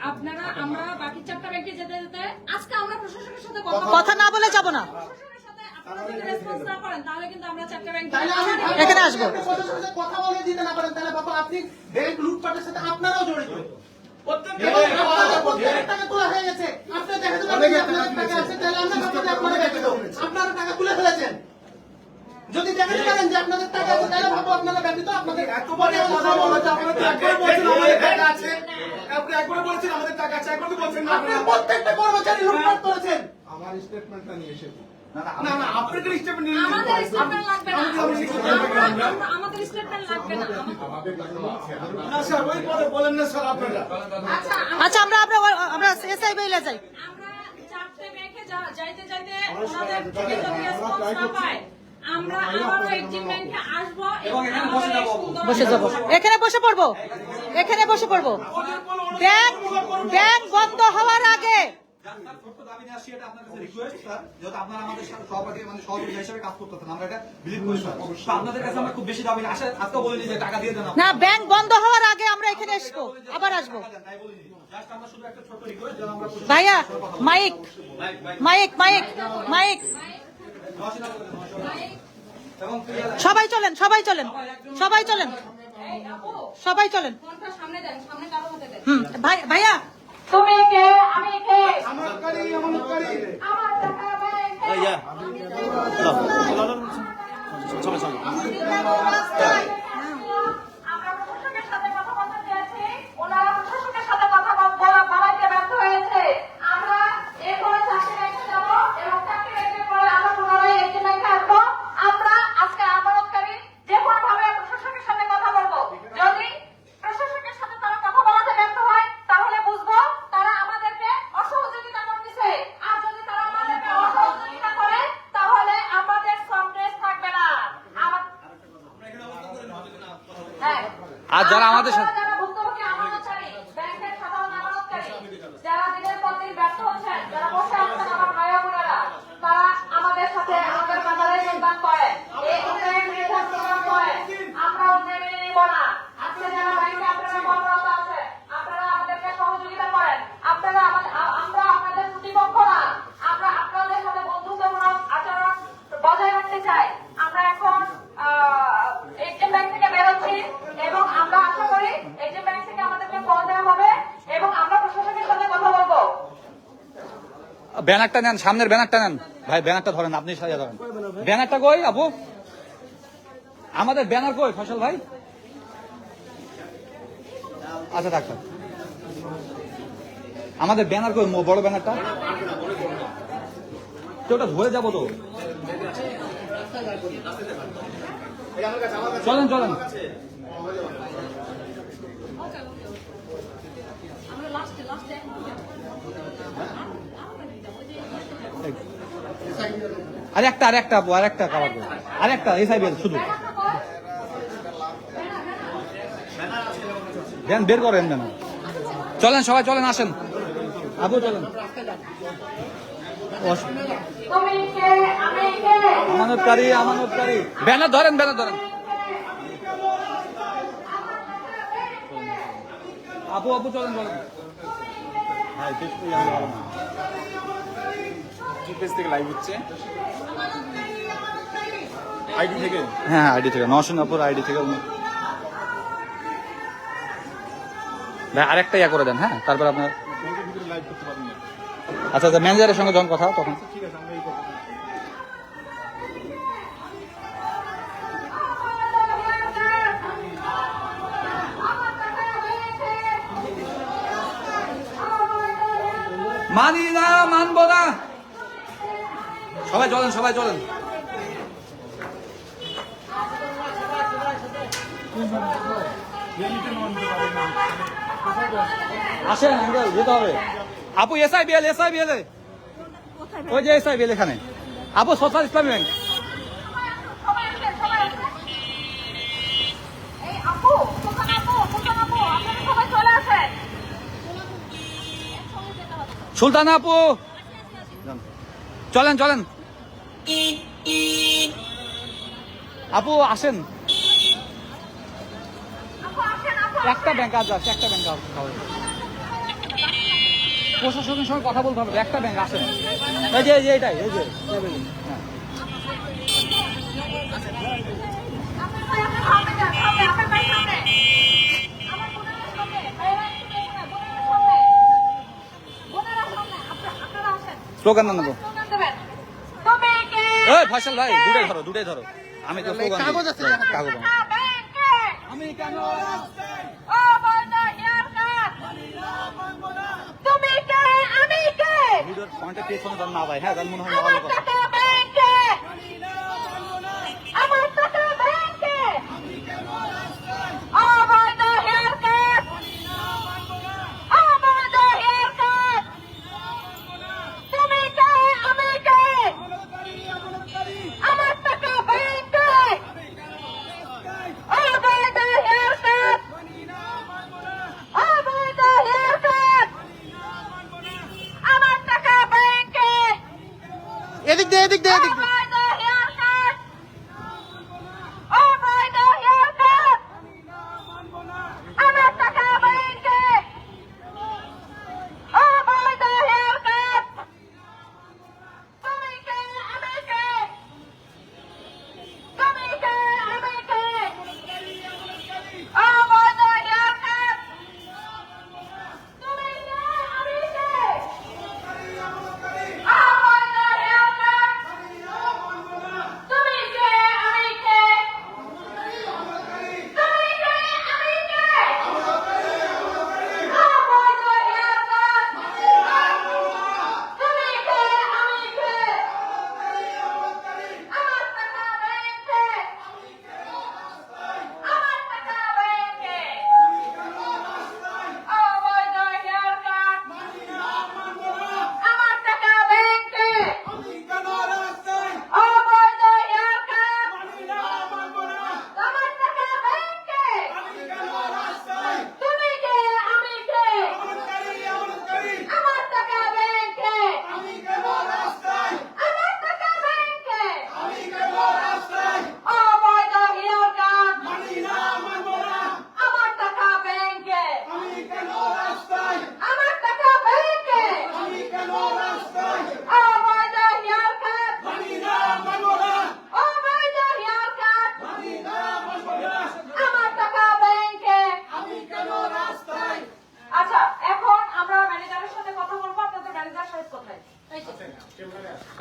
আপনারা, আমরা বাকি 4টা ব্যাংকে যেতে যেতে আজকে আমরা প্রশাসনের সাথে কথা না বলে যাব না। প্রশাসনের সাথে আপনারা যদি রেসপন্স না করেন তাহলে কিন্তু আমরা 4টা ব্যাংকে তাহলে আমি এখানে আসবো। প্রশাসনের সাথে কথা বলে দিতে না পারেন, তাহলে বাবা আপনি ব্যাংক লুটপাটের সাথে আপনারাও জড়িত। প্রত্যেকটা এবং আপনাদের প্রত্যেকের টাকা তোলা হয়ে গেছে, আপনারা দেখা দিলেন যে আপনাদের টাকা আছে, তাহলে আমরা ভাববো যে আপনারা ব্যতীত আপনারা টাকা তুলে ফেলেছেন। যদি দেখাতে পারেন যে আপনাদের টাকা আছে, তাহলে ভাববো আপনারা ব্যতীত আপনাদের একবারে কথা বলা যাবে না। একবারে বলছেন আমাদের টাকা আছে, আপনি একবারে বলছেন আমাদের টাকা আছে, একবারে বলছেন না আপনারা প্রত্যেকটা কর্মচারী লুটপাট করেছেন। আমার স্টেটমেন্টটা নিয়ে এসে না না, আপনাদের স্টেটমেন্ট নিয়ে আমাদের স্টেটমেন্ট লাগবে না, আমাদের স্টেটমেন্ট লাগবে না। আমাদের লাগলো আছে, না স্যার, ওই পরে বলেন না স্যার আপনারা। আচ্ছা, আচ্ছা আমরা এসআই বেইলে যাই। আমরা চারটে ব্যাংকে যাইতে যাইতে ওনাদের থেকে যদি রেসপন্স না পাই, আমরা আবারও এক্সিম ব্যাংকে আসবো এবং বসে যাবো, এখানে বসে পড়বো, এখানে বসে পড়বো। ব্যাংক বন্ধ হওয়ার আগে ছোট্ট দাবি নিয়ে আসছি, এটা আপনার কাছে রিকোয়েস্ট স্যার, যেহেতু আপনারা আমাদের সহপাঠী মানে সহযোগী হিসেবে কাজ করতেছেন, আমরা এটা বিলিভ করি স্যার। তো আপনাদের কাছে আমরা খুব বেশি দাবি না, আজকেও বলিনি যে টাকা দিয়ে দেন না, ব্যাংক বন্ধ হওয়ার আগে আমরা এখানে আসবো, আবার আসবো। তাই বলিনি, জাস্ট আমরা শুধু একটা ছোট্ট রিকোয়েস্ট যেন আমরা ভাইয়া মাইক মাইক মাইক মাইক এবং সবাই চলেন, সবাই চলেন, সবাই চলেন, সবাই চলেন। ফোনটা সামনে দেন, সামনে কারো হাতে দেন। ভাইয়া তুমি কে, আমি কে, আমার গাড়ি আমার গাড়ি আমার টাকা ব্যাংকে। আমরা প্রশাসনের সাথে কথা বলতে চেয়েছি, ওনারা প্রশাসনের সাথে কথা বলাইতে ব্যর্থ হয়েছে। আমরা এরপরে চাকরি ব্যাংকে যাবো এবং চাকরি ব্যাংকের পরে আমরা পুনরায় এক্সিম ব্যাংকে আসবো। আমরা আজকে আমানতকারী যে কোনো ভাবে প্রশাসনের সাথে কথা বলবো। যদি প্রশাসনের সাথে তারা কথা বলাতে ব্যর্থ হয়, তাহলে বুঝবো তারা আমাদেরকে অসহযোগিতা করতেছে। আর যদি তারা আমাদেরকে অসহযোগিতা করে, তাহলে আমাদের কংগ্রেস থাকবে না। হ্যাঁ, আর যারা আমাদের সাথে যারা ভুক্তভোগী আমানতকারী, ব্যাংকের সাধারণ আমানতকারী, যারা দিনের পর দিন ব্যর্থ হচ্ছেন, যারা বসে আছেন আমার ভাইয়া বোনেরা, তারা আমাদের সাথে আমাদের বাজারে যোগদান করেন, এই অন্যায়ের বিরুদ্ধে প্রদান করেন। আমরাও মেনে নিব না। আজকে যারা ব্যাংকে আপনারা কর্মরত আছেন, আপনারা আমাদেরকে সহযোগিতা করেন। আমরা আপনাদের প্রতিপক্ষ না, আমরা আপনাদের সাথে বন্ধুত্বমূলক আচরণ বজায় রাখতে চাই। আমরা এখন এক্সিম ব্যাংক থেকে বেরোচ্ছি এবং আমরা আশা করি এক্সিম ব্যাংক থেকে আমাদেরকে কল দেওয়া হবে এবং আমরা প্রশাসনের সাথে কথা বলবো। ব্যানারটা নেন, সামনের ব্যানারটা নেন ভাই, ব্যানারটা ধরেন, আপনি সাজা ধরেন। ব্যানারটা কই আপু, আমাদের ব্যানার কই ফসল ভাই? আচ্ছা ডাক্তার, আমাদের ব্যানার কই, বড় ব্যানারটা তো, ওটা ধরে যাবো তো। চলেন চলেন, আরেকটা আপু, আরেকটা কাবার, আরেকটা এসআই বেল শুধু দেন, বের করেন না। চলেন সবাই, চলেন, আসেন আপু, চলেন। তুমি কে, আমি কে, আমানতকারী, আমানতকারী, ব্যানার ধরেন, ব্যানার ধরেন আপু, আপু চলেন, চলেন। হ্যাঁ আইডি থেকে, নওশিনাপুর আইডি থেকে। ভাই আরেকটা ইয়া করে দেন, হ্যাঁ, তারপর আপনার আচ্ছা আচ্ছা ম্যানেজারের সঙ্গে যখন কথা তখন। মানি না, মানবো না, সবাই চলেন, সবাই চলেন। আসেন, যেতে হবে আপু। এসআই বিএল, এসআই বিএল, ওই যে এসআই বিএল এখানে আপু, সোশ্যাল ইসলামী ব্যাংক। এই আপু, সুলতান আপু, আপনারা সবাই চলে আসেন। সুলতান আপু চলেন, চলেন আপু, আসেন। একটা ব্যাংক আজ আছে, একটা ব্যাংক প্রশাসনের সঙ্গে কথা বলতে হবে, একটা ব্যাংক আসেন। এই যে এটাই, এই যে স্লোগান না নেবো। এই ফসল ভাই, দুটাই ধরো, আমি তো স্লোগান কাগজ আছে, কাগজ আমি কেন তুমি কে, আমি কে, ভিডিওর পয়েন্টে পেছনে যান না ভাই, হ্যাঁ যান, মনে হয় আমার ভালো কথা। টাকা ব্যাংকে, আমার টাকা ব্যাংকে, অবৈধ হেয়ারকাট, অবৈধ এদিক দিয়ে এদিক দিয়ে।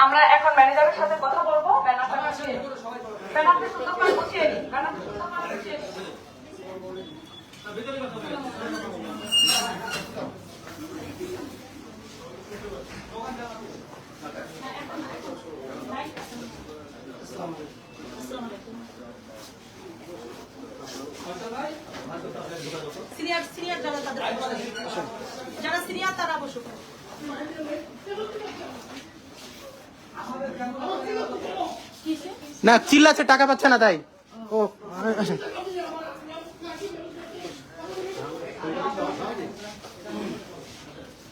আমরা এখন ম্যানেজারের সাথে কথা বলবো। ব্যানারটা গুছিয়ে নিন, ব্যানারটা সুন্দর করে গুছিয়ে নিন, ব্যানারটা সুন্দর করে গুছিয়ে নিন। সিনিয়র যারা তাদের যারা সিনিয়র তারা বসুক। না চিল্লাচ্ছে, টাকা পাচ্ছে না তাই। ও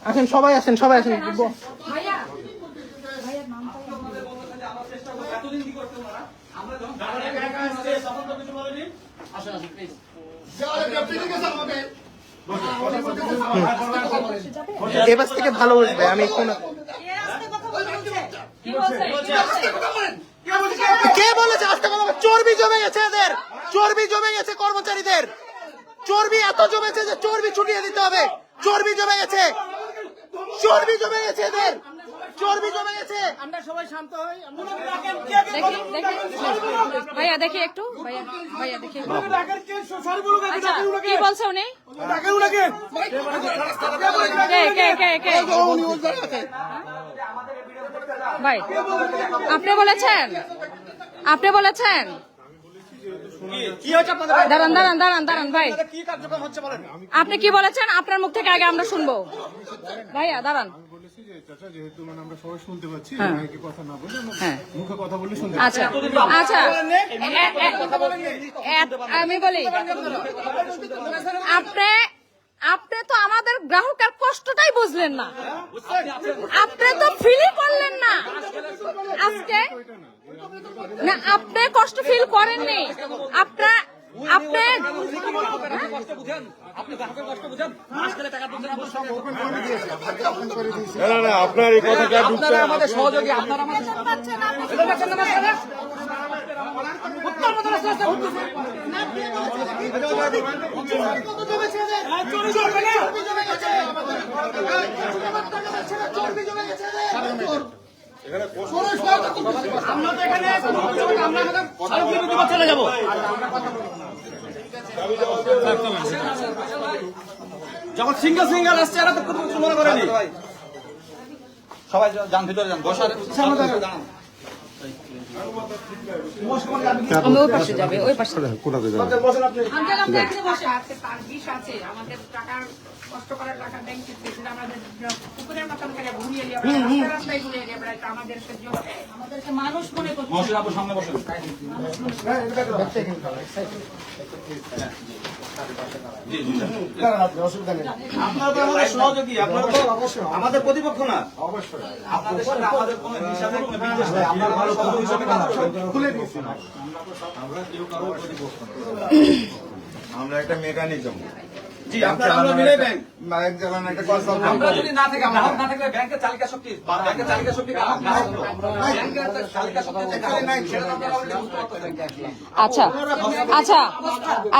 আসেন সবাই, আসেন সবাই আসেন। ভাইয়া এতদিন কি করতে ওনারা? আমরা যখন আসেন আসেন প্লিজ। এবার থেকে ভালো বসবে। আমি কোন কি বলছেন? কে বলেছে আস্তে কথা বল? চর্বি জমে গেছে এদের, চর্বি জমে গেছে কর্মচারীদের, চর্বি এত জমেছে যে চর্বি ছুটিয়ে দিতে হবে। চর্বি জমে গেছে, চর্বি জমে গেছে এদের, চর্বি জমে গেছে। আমরা সবাই শান্ত হই। দেখি দেখি ভাইয়া দেখি একটু, ভাইয়া ভাইয়া দেখি একটু। আচ্ছা কি বলছে উনি? কে কে কে কে ভাই আপনি বলেছেন, আপনি বলেছেন? দাঁড়ান দাঁড়ান দাঁড়ান দাঁড়ান ভাই, আপনি কি বলেছেন? আপনার মুখ থেকে আগে আমরা শুনবো। ভাইয়া দাঁড়ান। যেহেতু মানে আমরা সবাই শুনতে পাচ্ছি, হ্যাঁ। মাইকে কথা না বলে হ্যাঁ মুখে কথা বললে শুনতে আচ্ছা আচ্ছা আমি বলি, আপনি তো আমাদের গ্রাহকের কষ্টটাই বুঝলেন না, আপনি তো ফিলই করলেন না আজকে। না আপনি কষ্ট ফিল করেননি, আপনার আপনি আপনার এই কথাটা ঢুকতে আমাদের সহযোগী, আপনারা আমাদের চলে যাবো। যখন সিঙ্গেল সিঙ্গেল আসছে এরা তো কিছু মনে করেনি। সবাই যান ভিতরে যান, বসার দাঁড়ান। আমি ওই পাশে যাবে, ওই পাশে আঙ্কেল আপনি এখানে বসে আছে, তার বিষ আছে, আমাদের টাকার কষ্ট করার টাকা ব্যাংকে সেটা আমাদের পুকুরের মতন করে ঘুরিয়ে নিয়ে আমরা রাস্তায় রাস্তায় ঘুরিয়ে নিয়ে আমরা আমাদেরকে মানুষ মনে করছে। মহসিন আপু সামনে বসেন। দাঁড়ান আপনি, অসুবিধা নেই। আপনারা তো আমাদের সহযোগী, আপনারা তো আমাদের প্রতিপক্ষ না। অবশ্যই আপনাদের সাথে আমাদের কোনো হিসাবে কোনো বিদ্বেষ নেই। আপনারা ভালো বন্ধু হিসাবে কাজ করবেন। খুলে দিয়েছি। আমরা একটা মেকানিজম জি, আপনারা আমরা মিলাই ব্যাংক। ব্যাংক চালানোর একটা কনসাল্ট আমরা যদি না থাকি, গ্রাহক না থাকলে ব্যাংকের চালিকা শক্তি, ব্যাংকের চালিকা শক্তি গ্রাহক না। ব্যাংকের চালিকা শক্তি যেখানে নাই সেটা তো আপনারা অলরেডি বুঝতে পারতেছেন। আচ্ছা আচ্ছা,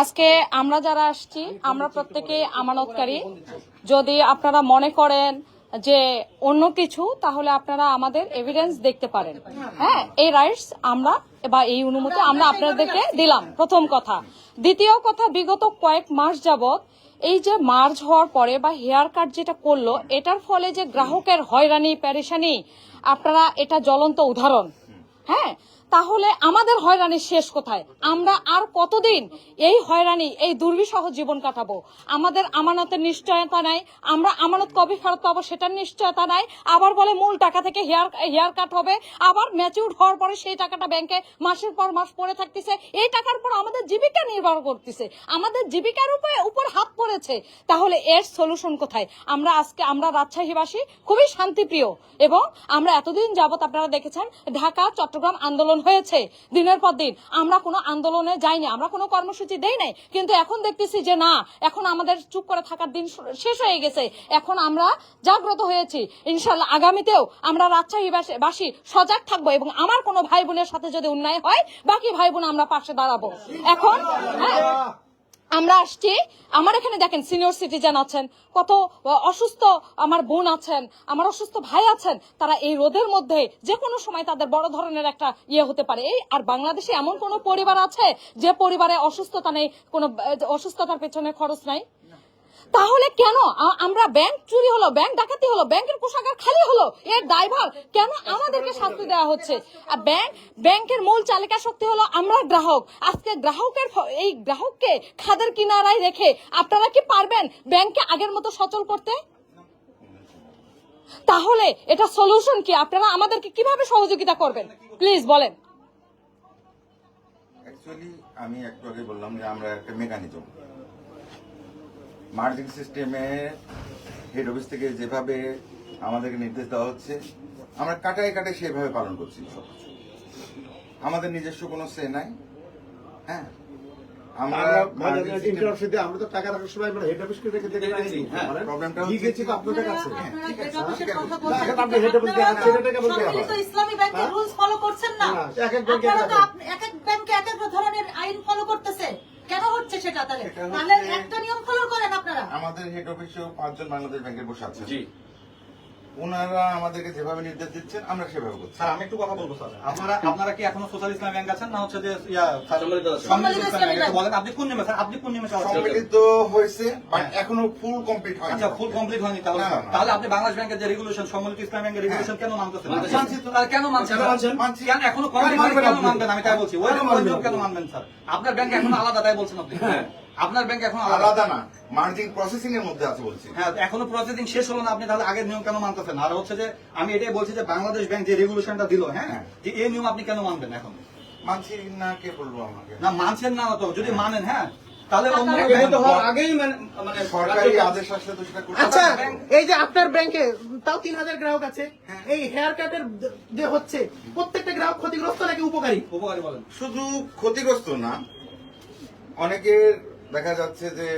আজকে আমরা যারা আসছি আমরা প্রত্যেকে আমানতকারী। যদি আপনারা মনে করেন যে অন্য কিছু, তাহলে আপনারা আমাদের এভিডেন্স দেখতে পারেন। হ্যাঁ, এই রাইটস আমরা বা এই অনুমতি আমরা আপনাদেরকে দিলাম, প্রথম কথা। দ্বিতীয় কথা, বিগত কয়েক মাস যাবত এই যে মার্জ হওয়ার পরে বা হেয়ার কাট যেটা করলো, এটার ফলে যে গ্রাহকের হয়রানি পেরেশানি, আপনারা এটা জ্বলন্ত উদাহরণ। হ্যাঁ, তাহলে আমাদের হয়রানি শেষ কোথায়? আমরা আর কতদিন এই হয়রানি, এই দুর্বিষহ জীবন কাটাবো? আমাদের আমানতের নিশ্চয়তা নাই, আমরা আমানত কবে ফেরত পাবো সেটার নিশ্চয়তা নাই। আবার বলে মূল টাকা থেকে হেয়ার কাট হবে, আবার ম্যাচিউর হওয়ার পরে সেই টাকাটা ব্যাংকে মাসের পর মাস পড়ে থাকতেছে। এই টাকার পর আমাদের জীবিকা নির্ভর করতেছে, আমাদের জীবিকার উপর হাত পড়েছে। তাহলে এর সলিউশন কোথায়? আমরা রাজশাহীবাসী খুবই শান্তিপ্রিয়, এবং আমরা এতদিন যাবত আপনারা দেখেছেন ঢাকা চট্টগ্রাম আন্দোলন হয়েছে দিনের পর দিন। আমরা কোনো আন্দোলনে যাইনি, আমরা কোনো কর্মসূচি দেই নাই, কিন্তু এখন দেখতেছি যে না, এখন আমাদের চুপ করে থাকার দিন শেষ হয়ে গেছে। এখন আমরা জাগ্রত হয়েছি। ইনশাআল্লাহ আগামীতেও আমরা রাজশাহীবাসী সজাগ থাকবো, এবং আমার কোনো ভাই বোনের সাথে যদি অন্যায় হয়, বাকি ভাই বোন আমরা পাশে দাঁড়াবো। এখন হ্যাঁ, আমরা আসছি, আমার এখানে দেখেন সিনিয়র সিটিজেন আছেন, কত অসুস্থ আমার বোন আছেন, আমার অসুস্থ ভাই আছেন। তারা এই রোদের মধ্যে যে কোনো সময় তাদের বড় ধরনের একটা হতে পারে। এই আর বাংলাদেশে এমন কোন পরিবার আছে যে পরিবারে অসুস্থতা নেই, কোন অসুস্থতার পেছনে খরচ নাই? তাহলে কেন আমরা ব্যাংক চুরি হলো, ব্যাংক ডাকাতি হলো, ব্যাংকের কোষাগার খালি হলো, এর দায়ভার কেন আমাদেরকে শাস্তি দেওয়া হচ্ছে? ব্যাংকের মূল চালিকা শক্তি হলো আমরা গ্রাহক। আজকে এই গ্রাহককে খাদের কিনারায় রেখে আপনারা কি পারবেন ব্যাংককে আগের মতো সচল করতে? তাহলে এটা সলিউশন কি? আপনারা আমাদেরকে কিভাবে সহযোগিতা করবেন প্লিজ বলেন। অ্যাকচুয়ালি আমি একটু আগে বললাম যে আমরা একটা মেকানিজম মার্জিং সিস্টেমে হেড অফিস থেকে যেভাবে আমাদেরকে নির্দেশ দেওয়া হচ্ছে, আমরা কাটায় সেভাবে পালন করছি সবকিছু। আমাদের নিজস্ব কোনো সে নাই। হ্যাঁ, আমরা আমরা তো টাকা রাখার সময় হেড অফিসকে রেখে দেখেছি। প্রবলেমটা গেছি তো আপনাদের কাছে। ইসলামী ব্যাংকের রুলস ফলো করছেন না, এক এক ব্যাংকে এক এক ধরনের আইন ফলো করতেছে। কেন হচ্ছে সেটা? তাহলে একটা নিয়ম ফলো করেন আপনারা। আমাদের হেড অফিসেও 5 জন বাংলাদেশ ব্যাংকের বসে আছেন। ওনারা আমাদেরকে যেভাবে নির্দেশ দিচ্ছেন আমরা সেভাবে করছি। স্যার আমি একটু কথা বলবো স্যার। আপনারা কি এখনো সোশ্যাল ইসলামী ব্যাংক আছেন না হচ্ছে যে সম্মিলিত ইসলামী ব্যাংক? বলেন আপনি কোন নিয়মে স্যার? আপনি কোন নিয়মে? সম্মিলিত হয়েছে বাট এখনো ফুল কমপ্লিট হয়নি। আচ্ছা, ফুল কমপ্লিট হয়নি। তাহলে আপনি বাংলাদেশ ব্যাংকের যে রেগুলেশন, সম্মিলিত ইসলামী ব্যাংকের রেগুলেশন কেন মানতেছেন? তাহলে কেন মানছেন? কেন এখনো কেন মানবেন? আমি তাই বলছি, ওই নিয়ম কেন মানবেন স্যার? আপনার ব্যাংক এখনো আলাদা, তাই বলছেন আপনি। আপনার ব্যাংক এখন আলাদা না, মার্জিং প্রসেসিং এর মধ্যে আছে বলছি। হ্যাঁ, এখনো প্রসেসিং শেষ হলো না, আপনি তাহলে আগের নিয়ম কেন মানতেছেন? আর হচ্ছে যে আমি এটাই বলছি যে বাংলাদেশ ব্যাংক যে রেগুলেশনটা দিল, হ্যাঁ, যে এই নিয়ম আপনি কেন মানবেন এখন? মানছি না, কে বলবো আমাকে? না মানছেন না, তো যদি মানেন হ্যাঁ তাহলে আগেই মানে সরকারি আদেশ আসলে তো সেটা করতে। আচ্ছা, এই যে আপনার ব্যাংকে তাও 3000 গ্রাহক আছে, এই হেয়ার কাটের যে হচ্ছে প্রত্যেকটা গ্রাহক ক্ষতিগ্রস্ত নাকি উপকারী? উপকারী বলেন। শুধু ক্ষতিগ্রস্ত না, অনেকের দেখা যাচ্ছে যে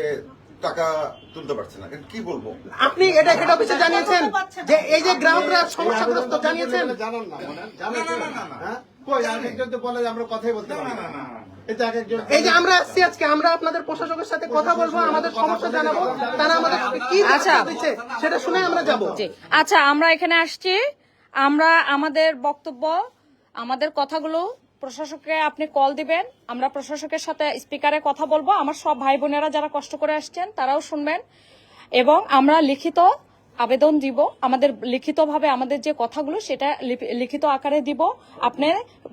টাকা তুলতে পারছে না। কি বলবো, আপনি এটা হেড অফিসে জানিয়েছেন যে এই যে গ্রাহকরা সমস্যাগ্রস্ত জানিয়েছেন? জানান না, কই আরেকজন তো বলে আমরা কথাই বলতে পারি না। এটা একজন, এই যে আমরা আসছি আজকে, আমরা আপনাদের প্রশাসকের সাথে কথা বলবো, আমাদের সমস্যা জানাবো, তারা আমাদের কি দিচ্ছে সেটা শুনে আমরা যাবো। আচ্ছা, আমরা এখানে আসছি, আমরা আমাদের বক্তব্য, আমাদের কথাগুলো প্রশাসককে আপনি কল দিবেন, আমরা প্রশাসকের সাথে স্পিকারে কথা বলবো। আমার সব ভাই বোনেরা যারা কষ্ট করে আসছেন তারাও শুনবেন, এবং আমরা লিখিত আবেদন দিব, আমাদের লিখিতভাবে আমাদের যে কথাগুলো সেটা লিখিত আকারে দিব। আপনি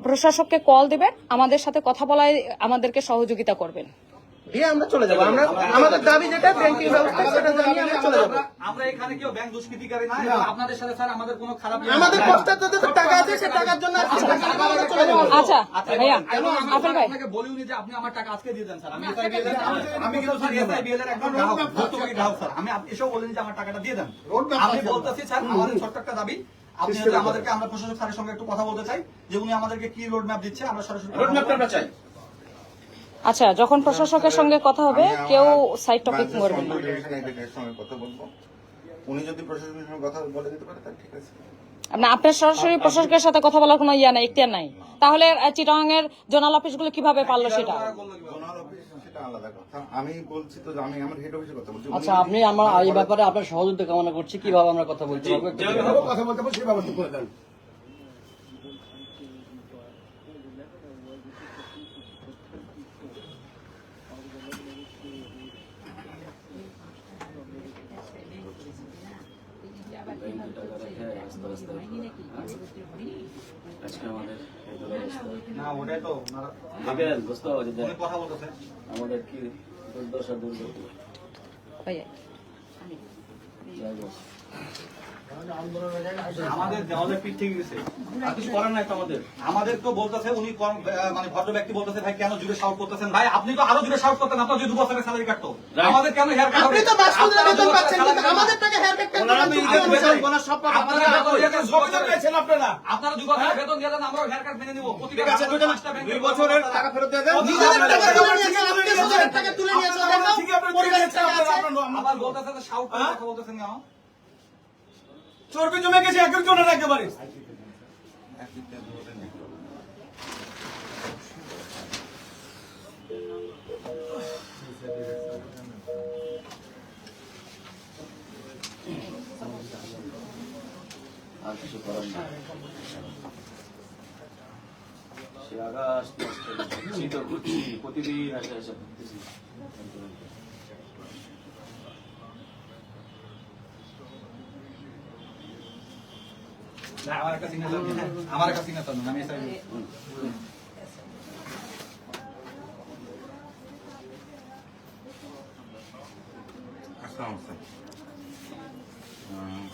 প্রশাসককে কল দিবেন, আমাদের সাথে কথা বলায় আমাদেরকে সহযোগিতা করবেন। দিয়ে আমরা চলে যাবো। আমরা আমাদের দাবি যেটা ব্যাংকিং ব্যবস্থা সেটা জানিয়ে আমরা চলে যাবো। আমরা এখানে কেউ ব্যাংক দুষ্কৃতিকারী না, আপনাদের সাথে স্যার আমাদের কোনো খারাপ আমাদের কষ্টার্থে যে টাকা আছে সে টাকার জন্য আজকে আমরা চলে যাবো। আচ্ছা ভাইয়া আফেল ভাই আপনাকে বলিনি যে আপনি আমার টাকা আজকে দিয়ে দেন স্যার। আমি কিন্তু স্যার SIBL এর একজন গ্রাহক, ভুক্তভোগী গ্রাহক স্যার। আমি এসেও বলিনি যে আমার টাকাটা দিয়ে দেন। আমি বলতেছি স্যার আমাদের ছোট্ট একটা দাবি, আপনি যদি আমাদেরকে, আমরা প্রশাসক স্যারের সঙ্গে একটু কথা বলতে চাই যে উনি আমাদেরকে কি রোড ম্যাপ দিচ্ছে, আমরা সরাসরি রোড ম্যাপটা আমরা চাই। আচ্ছা, যখন প্রশাসকের সঙ্গে কথা হবে কেউ সাইড টপিক করবেন না। সঙ্গে কথা বলবো, উনি যদি প্রশাসনের সঙ্গে কথা বলে দিতে পারে তাহলে ঠিক আছে। আপনার সরাসরি প্রশাসকের সাথে কথা বলার কোনো ইয়া নাই, এখতিয়ার নাই। তাহলে চিটাগাং এর জোনাল অফিসগুলো কিভাবে পারলো সেটা? জোনাল অফিস সেটা আলাদা কথা। আমি বলছি তো যে আমি আমার হেড অফিসে কথা বলছি। আচ্ছা, আপনি আমার এই ব্যাপারে আপনার সহযোগিতা কামনা করছি, কিভাবে আমরা কথা বলতে পারবো কথা বলতে পারবো সেই ব্যবস্থা করে দেন। না ওটাই তো ওনারা উনি কথা বলতেছে। আমাদের কি দুর্দশা দুর্গতি ভাইয়া আমাদের দেওয়ালে পিঠ থেকে গেছে, আর কিছু করার নাই তো আমাদের। আমাদের তো বলতেছে উনি মানে ভদ্র ব্যক্তি বলতেছে, ভাই কেন জুড়ে শাউট করতেছেন? ভাই আপনি তো আরো জুড়ে শাউট করতেন, আপনার যদি 2 বছরের স্যালারি কাটতো। আমাদের কেন হেয়ার কাট? আপনি তো মাসুদের বেতন পাচ্ছেন, কিন্তু আমাদের টাকা হেয়ার কাট কেন আপনারা 2 বছরের বেতন দিয়ে দেন, আমরাও হেয়ার কাট মেনে নিব। প্রতিটা 2 বছরের টাকা ফেরত দিয়ে দেন। টাকা তুলে নিয়েছেন, পরিবারের টাকা আছে। আবার বলতেছে যে শাউট করে কথা বলতেছেন কেন? চর্বি জমে গেছে একজনের একেবারে। আর কিছু করার না, সে আকাশ তো ঘুরছি প্রতিদিন আসে আসে ঘুরতেছি। আমার একটা সিগনেচার দিন, আমার একটা সিগনেচার দিন, আমি এসআই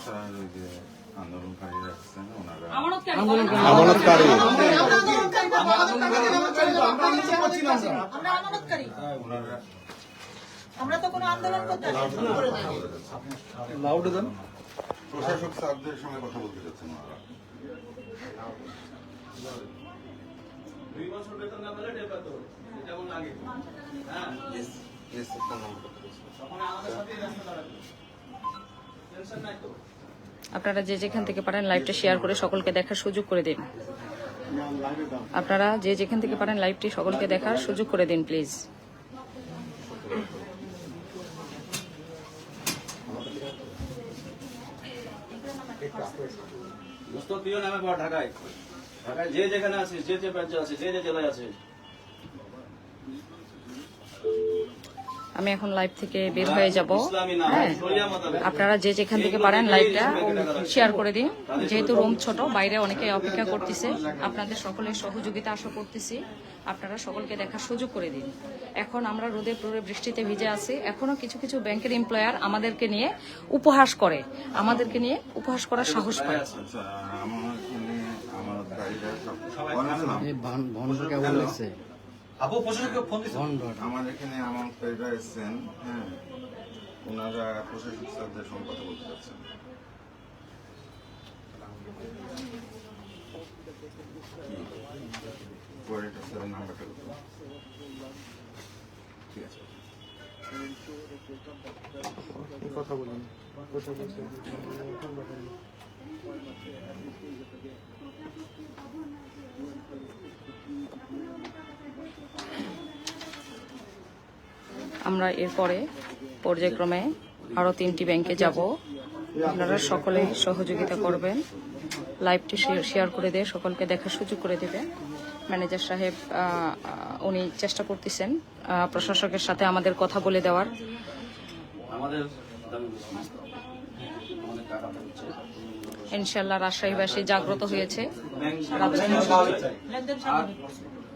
স্যার ওই যে আন্দোলনকারীরা আসছেন ওনারা আমানতকারী আমরা আমানতকারী, ওনারা আমরা তো কোনো আন্দোলন করতে আসিনি। প্রশাসক স্যারদের সঙ্গে কথা বলতে চাচ্ছেন ওনারা। 2 বছর বেতন না পেলে টের পেতো যেমন আগে। হ্যাঁ, ফোন নম্বর তখন আমাদের সাথেই ব্যস্ত দাঁড়াতো, টেনশন নাই তো। আপনারা যে যেখান থেকে পারেন লাইভটা শেয়ার করে সকলকে দেখার সুযোগ করে দিন। আপনারা যে যেখান থেকে পারেন লাইভটি সকলকে দেখার সুযোগ করে দিন প্লিজ। দোস্ত তুইও নামে পড় ঢাকায়, ঢাকায় যে যেখানে আছিস, যে যে ব্রাঞ্চে আছিস, যে যে জেলায় আছিস। আমি এখন লাইভ থেকে বের হয়ে যাব। হ্যাঁ, আপনারা যে যেখান থেকে পারেন লাইভটা শেয়ার করে দিন। যেহেতু রুম ছোট, বাইরে অনেকে অপেক্ষা করতেছে, আপনাদের সকলের সহযোগিতা আশা করতেছি। আপনারা সকলকে দেখার সুযোগ করে দিন। এখন আমরা রোদে পুরো বৃষ্টিতে ভিজে আছি। এখনো কিছু কিছু ব্যাংকের এমপ্লয়ার আমাদেরকে নিয়ে উপহাস করে, আমাদেরকে নিয়ে উপহাস করার সাহস পায়। আচ্ছা আমার আমানতকারীরা সব আপু প্রশাসনকে ফোন দিচ্ছে। আমার এখানে আমানতকারীরা এসছেন, হ্যাঁ ওনারা প্রশাসক স্যারদের সঙ্গে কথা বলতে চাচ্ছেন। কোয়ারেন্টার স্যারের নাম্বারটা কত? ঠিক আছে কথা বলুন। আমরা এরপরে পর্যায়ক্রমে আরো 3টি ব্যাংকে যাব। আপনারা সকলে সহযোগিতা করবেন, লাইভটি শেয়ার করে দিয়ে সকলকে দেখার সুযোগ করে দেবেন। ম্যানেজার সাহেব উনি চেষ্টা করতেছেন প্রশাসকের সাথে আমাদের কথা বলে দেওয়ার। আমাদের আমাদের টাকা হচ্ছে ইনশাল্লাহ রাজশাহীবাসী জাগ্রত হয়েছে। লেনদেন স্বাভাবিক।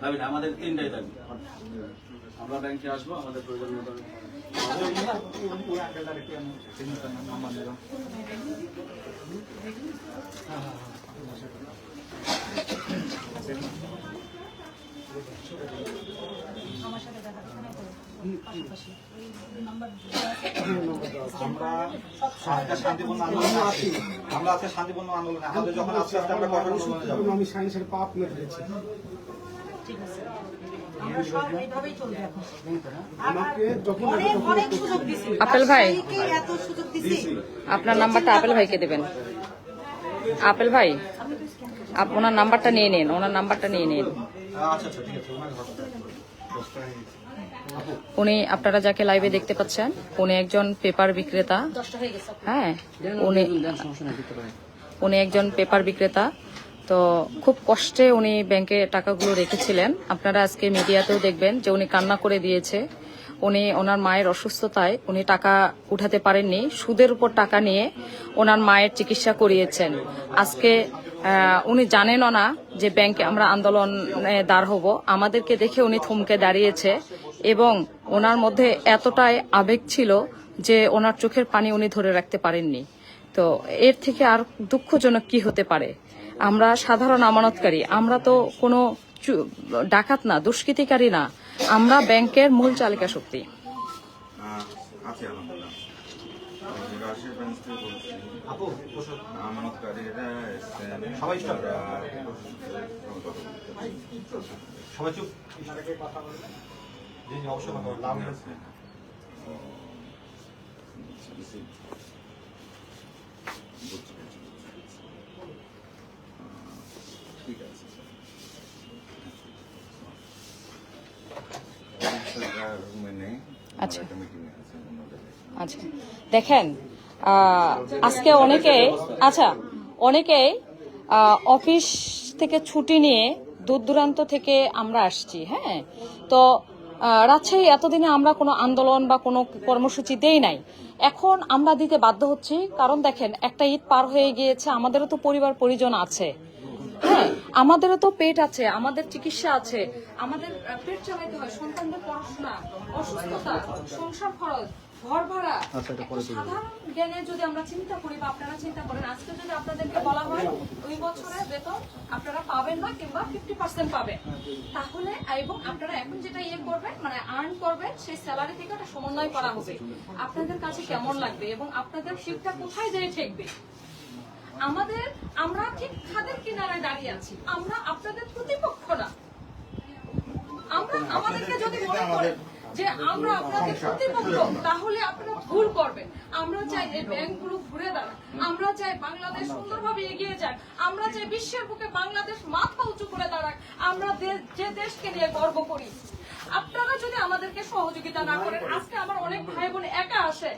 দাবি না, আমাদের 3টাই দাবি। আমরা ব্যাংকে আসবো, আমাদের প্রয়োজন মতো ওই আঙ্কেলটার একটু নাম্বার দিলাম। আমার সাথে দেখা করতে হবে। পাশাপাশি ওই নাম্বার আমরা আজকে শান্তিপূর্ণ আন্দোলনে আছি। আমরা আজকে শান্তিপূর্ণ আন্দোলনে, আমাদের যখন আস্তে আস্তে আমরা কঠোর আন্দোলনে যাবো। আমি সায়েন্সের পাপ মেরে ফেলেছি। ঠিক আছে, আমরা সব এইভাবেই চলবে এখন। আমাকে যখন অনেক অনেক সুযোগ দিছি। আপেল ভাই। রাজশাহীকে এত সুযোগ দিছি। আপনার নাম্বারটা আপেল ভাইকে দেবেন। আপেল ভাই, ওনার নাম্বারটা নিয়ে নিন, ওনার নাম্বারটা নিয়ে নিন। আচ্ছা আচ্ছা, ঠিক আছে, ওনাকে উনি, আপনারা যাকে লাইভে দেখতে পাচ্ছেন, উনি একজন পেপার বিক্রেতা। 10টা হয়ে গেছে। হ্যাঁ, উনি একজন পেপার বিক্রেতা। তো খুব কষ্টে উনি ব্যাংকে টাকাগুলো রেখেছিলেন। আপনারা আজকে মিডিয়াতেও দেখবেন যে উনি কান্না করে দিয়েছে। উনি ওনার মায়ের অসুস্থতায় উনি টাকা উঠাতে পারেননি, সুদের উপর টাকা নিয়ে ওনার মায়ের চিকিৎসা করিয়েছেন। আজকে উনি জানেনও না যে ব্যাংকে আমরা আন্দোলনে দাঁড় হব। আমাদেরকে দেখে উনি থমকে দাঁড়িয়েছে এবং ওনার মধ্যে এতটাই আবেগ ছিল যে ওনার চোখের পানি উনি ধরে রাখতে পারেননি। তো এর থেকে আর দুঃখজনক কি হতে পারে? আমরা সাধারণ আমানতকারী, আমরা তো কোনো ডাকাত না, দুষ্কৃতিকারী না, আমরা ব্যাংকের মূল চালিকা শক্তি। আছে আলহামদুলিল্লাহ। রাজশাহী ব্রাঞ্চ থেকে বলছি। আপু, আমানতকারীরা এসছেন। সবাই চুপ। আমরা সবাই চুপ। জি জি, অবশ্যই কথা বলবো। লাভ নেই। ঠিক আছে। রুমে নেই, আচ্ছা। একটা মিটিংয়ে আছে অন্যদের। আচ্ছা, দেখেন আজকে অনেকেই অফিস থেকে ছুটি নিয়ে দূর দূরান্ত থেকে আমরা আসছি। হ্যাঁ, তো রাজশাহী এতদিনে আমরা কোনো আন্দোলন বা কোনো কর্মসূচি দেই নাই, এখন আমরা দিতে বাধ্য হচ্ছি। কারণ দেখেন, একটা ঈদ পার হয়ে গিয়েছে, আমাদেরও তো পরিবার পরিজন আছে। হ্যাঁ, আমাদেরও তো পেট আছে, আমাদের চিকিৎসা আছে, আমাদের পেট চালাতে হয়, সন্তানদের পড়াশোনা, অসুস্থতা, সংসার খরচ, ঘর ভাড়া। সাধারণ জ্ঞানে যদি আমরা চিন্তা করি বা আপনারা চিন্তা করেন, আজকে যদি আপনাদেরকে বলা হয় 2 বছরের বেতন আপনারা পাবেন না কিংবা 50% পাবেন, তাহলে এবং আপনারা এখন যেটা করবেন, মানে আর্ন করবেন, সেই স্যালারি থেকে একটা সমন্বয় করা হবে, আপনাদের কাছে কেমন লাগবে এবং আপনাদের শিফটটা কোথায় যেয়ে ঠেকবে? আমরা ঠিক খাদের কিনারায় দাঁড়িয়ে আছি, আমরা আপনাদের প্রতিপক্ষ না। আমরা আমাদেরকে যদি মনে করেন যে আমরা আপনাদের প্রতিপক্ষ, তাহলে আপনারা ভুল করবেন। আমরা চাই এই ব্যাংকগুলো ঘুরে দাঁড়াক, আমরা চাই বাংলাদেশ সুন্দরভাবে এগিয়ে যাক, আমরা চাই বিশ্বের বুকে বাংলাদেশ মাথা উঁচু করে দাঁড়াক, আমরা যে দেশকে নিয়ে গর্ব করি। আপনারা যদি আমাদেরকে সহযোগিতা না করেন, আজকে আমার অনেক ভাই বোন একা আসে,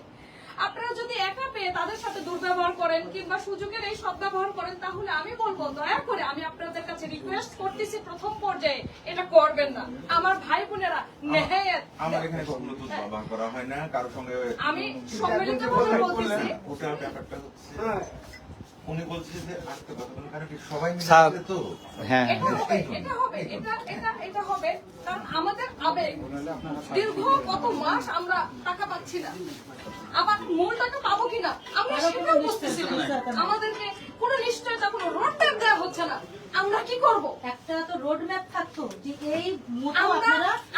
আপনারা যদি একা পেয়ে তাদের সাথে দুর্ব্যবহার করেন কিংবা সুযোগের এই সদ্ব্যবহার করেন, তাহলে আমি বলবো দয়া করে আমি আপনাদের কাছে রিকোয়েস্ট করতেছি, প্রথম পর্যায়ে এটা করবেন না। আমার ভাই বোনেরা নেহায়েত, আমার এখানে কখনো দুধ ব্যবহার করা হয় না কারোর সঙ্গে। আমি সম্মিলিতভাবে বলতেছি, ওটা ব্যাপারটা হচ্ছে উনি বলছে যে আজকে কথা বলে কারণ কি সবাই মিলে আছে তো। হ্যাঁ, এটা হবে কারণ আমাদের আবেগ, দীর্ঘ কত মাস আমরা টাকা পাচ্ছি না, আবার মূল টাকা পাবো কিনা আমরা সেটাও বুঝতেছি না। আমাদেরকে কোনো নিশ্চয়তা, কোনো রোড ম্যাপ দেওয়া হচ্ছে না, আমরা কি করব? একটা তো রোড ম্যাপ থাকতো যে এই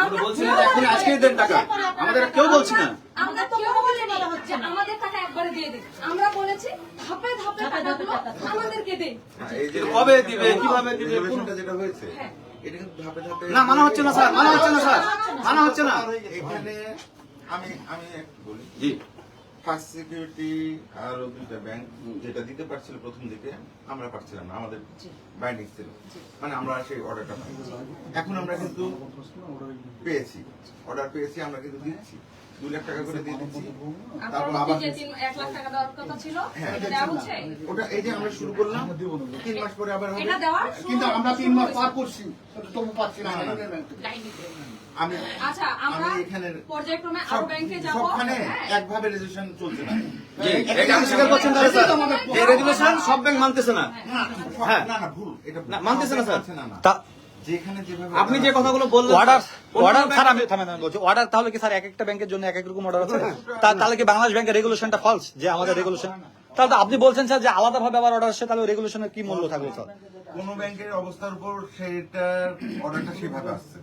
আমরা বলছি না যে এখন আজকে দেন টাকা, আমাদের কেউ বলছি না। আমরা কেউ বলিনি যে আমাদের টাকা একবারে দিয়ে দিন, আমরা বলেছি ধাপে ধাপে টাকাগুলো আমাদেরকে দিন। এই যে কবে দিবে, কিভাবে দিবে, রেগুলেশনটা যেটা হয়েছে এটা কিন্তু ধাপে ধাপে না মানা হচ্ছে না স্যার, মানা হচ্ছে না স্যার, মানা হচ্ছে না। এখানে আমি একটু বলি, জি, ফার্স্ট সিকিউরিটি আর দুইটা ব্যাংক যেটা দিতে পারছিল প্রথম দিকে আমরা পারছিলাম না, আমাদের বাইন্ডিং ছিল, মানে আমরা সেই অর্ডারটা পাই। এখন আমরা কিন্তু পেয়েছি, অর্ডার পেয়েছি, আমরা কিন্তু দিচ্ছি, 2 লাখ টাকা করে দিয়ে দিচ্ছি। তারপর আবার 1 লাখ টাকা দেওয়ার কথা ছিল, হ্যাঁ, এটা দেওয়া হচ্ছে। ওটা এই যে আমরা শুরু করলাম 3 মাস পরে আবার হবে। এটা দেওয়ার কিন্তু আমরা 3 মাস পার করছি, তবু পাচ্ছি না। আমি আচ্ছা, আমরা এখানে পর্যায়ক্রমে আরো ব্যাংকে যাব, সবখানে একভাবে রেজিস্ট্রেশন চলছে না। এটা আমি স্বীকার করছেন তাহলে স্যার, এই রেগুলেশন সব ব্যাংক মানতেছে না। হ্যাঁ, না না ভুল, এটা না মানতেছে না স্যার। না না তা যেখানে যেভাবে আপনি যে কথাগুলো বললেন অর্ডার অন্য অর্ডার bank- স্যার আমি থামেন বলছি অর্ডার তাহলে কি স্যার এক একটা ব্যাংকের জন্য এক এক রকম অর্ডার আছে তাহলে কি বাংলাদেশ ব্যাংকের রেগুলেশনটা ফলস যে আমাদের রেগুলেশন তাহলে তো আপনি বলছেন স্যার যে আলাদাভাবে আবার অর্ডার আসছে তাহলে রেগুলেশনের কি মূল্য থাকবে স্যার কোন ব্যাংকের অবস্থার উপর সেটার অর্ডারটা সেভাবে আসছে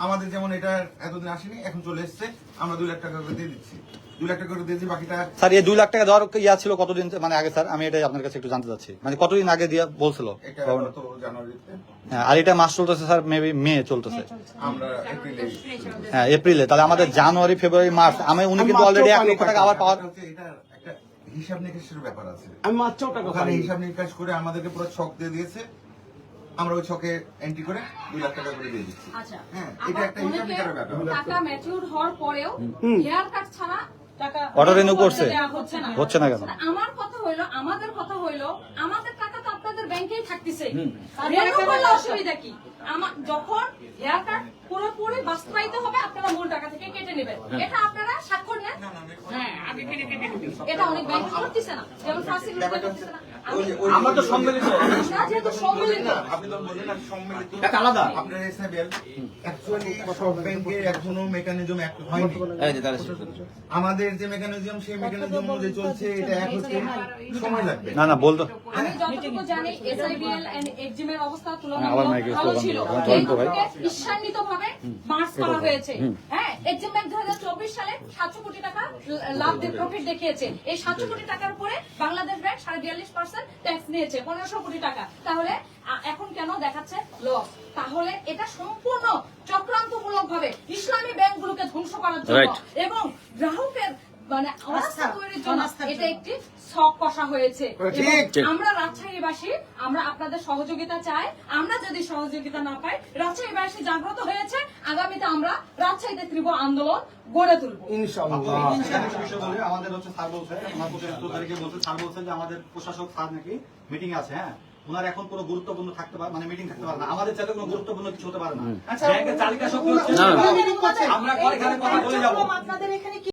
আমাদের যেমন এটা এতদিন আসেনি এখন চলে এসছে আমরা 2 লাখ টাকা করে দিয়ে দিচ্ছি 2 লাখ টাকা করে দিয়েছি বাকিটা স্যার এই 2 লাখ টাকা দেওয়ার ইয়া ছিল কতদিন মানে আগে স্যার আমি এটাই আপনার কাছে একটু জানতে চাচ্ছি মানে কতদিন আগে দিয়ে বলছিল এটা গত জানুয়ারিতে হ্যাঁ আর এটা মাস চলতেছে স্যার মেবি মে চলতেছে আমরা এপ্রিলে হ্যাঁ এপ্রিলে তাহলে আমাদের জানুয়ারি ফেব্রুয়ারি মার্চ আমি উনি কিন্তু অলরেডি 1 লক্ষ টাকা আবার পাওয়ার হচ্ছে এটা একটা হিসাব নিকাশের ব্যাপার আছে আমি মাত্র টাকা ওখানে হিসাব নিকাশ করে আমাদেরকে পুরো ছক দিয়ে দিয়েছে আমরা ওই ছকে এন্ট্রি করে 2 লাখ টাকা করে দিয়ে দিচ্ছি আচ্ছা হ্যাঁ এটা একটা হিসাব নিকাশের ব্যাপার টাকা ম্যাচিউর হওয়ার পরেও হেয়ার কাট ছাড়া টাকা অর্ডার রিনিউ করছে দেওয়া হচ্ছে না হচ্ছে না কেন আমার কথা হইলো আমাদের কথা হইলো আমাদের টাকা তো আপনাদের ব্যাংকেই থাকতেছে রিনিউ করলে অসুবিধা কি যখন হেয়ার কাট পুরোপুরি বাস্তবায়িত হবে আপনারা মূল টাকা থেকে কেটে নেবেন এটা আপনারা স্বাক্ষর নেন হ্যাঁ আমি কেটে দিচ্ছি। এটা অনেক ব্যাংক করতেছে না যেমন ফার্স্ট করতেছে না আমরা তো সম্মিলিত আমরা যেহেতু সম্মিলিত আপনি তো বললেন না সম্মিলিত এটা আলাদা আপনার এসএবিএল অ্যাকচুয়ালি সব ব্যাংকের এখনো মেকানিজম এক হয়নি আমাদের যে মেকানিজম সেই মেকানিজম অনুযায়ী চলছে এটা এক হচ্ছে সময় লাগবে না বলতো আমি যতটুকু জানি এসআইবিএল এন্ড এক্সিম এর অবস্থা আবার মাইকে তুলনামূলক ভালো স্লোগান ছিল দিল। ধরেন তো ভাই। ঈর্ষান্বিতভাবে মার্চ করা হয়েছে হ্যাঁ এক্সিম ব্যাংক 2024 সালে 700 কোটি টাকা লাভ দিয়ে প্রফিট দেখিয়েছে এই 700 কোটি টাকার উপরে বাংলাদেশ ব্যাংক 42.5% ট্যাক্স নিয়েছে 1500 কোটি টাকা তাহলে এখন কেন দেখাচ্ছে লস তাহলে এটা সম্পূর্ণ চক্রান্তমূলক ভাবে ইসলামী ব্যাংকগুলোকে ধ্বংস করার জন্য Right. এবং গ্রাহকের মানে অবস্থা তৈরির জন্য এটা একটি ছক কষা হয়েছে এবং আমরা রাজশাহীবাসী আমরা আপনাদের সহযোগিতা চাই আমরা যদি সহযোগিতা না পাই রাজশাহীবাসী জাগ্রত হয়েছে আগামীতে আমরা রাজশাহীতে তীব্র আন্দোলন গড়ে তুলবো ইনশাআল্লাহ বিষয় বলে আমাদের হচ্ছে স্যার বলছে আমার 25 তারিখে বলছে স্যার বলছেন যে আমাদের প্রশাসক স্যার নাকি মিটিং আছে হ্যাঁ ওনার এখন কোনো গুরুত্বপূর্ণ থাকতে পারে মানে মিটিং থাকতে পারে না আমাদের চাইতে কোনো গুরুত্বপূর্ণ কিছু হতে পারে না ব্যাংকের চালিকা শক্তি হচ্ছে আমরা এখানে কথা বলে যাবো আপনাদের এখানে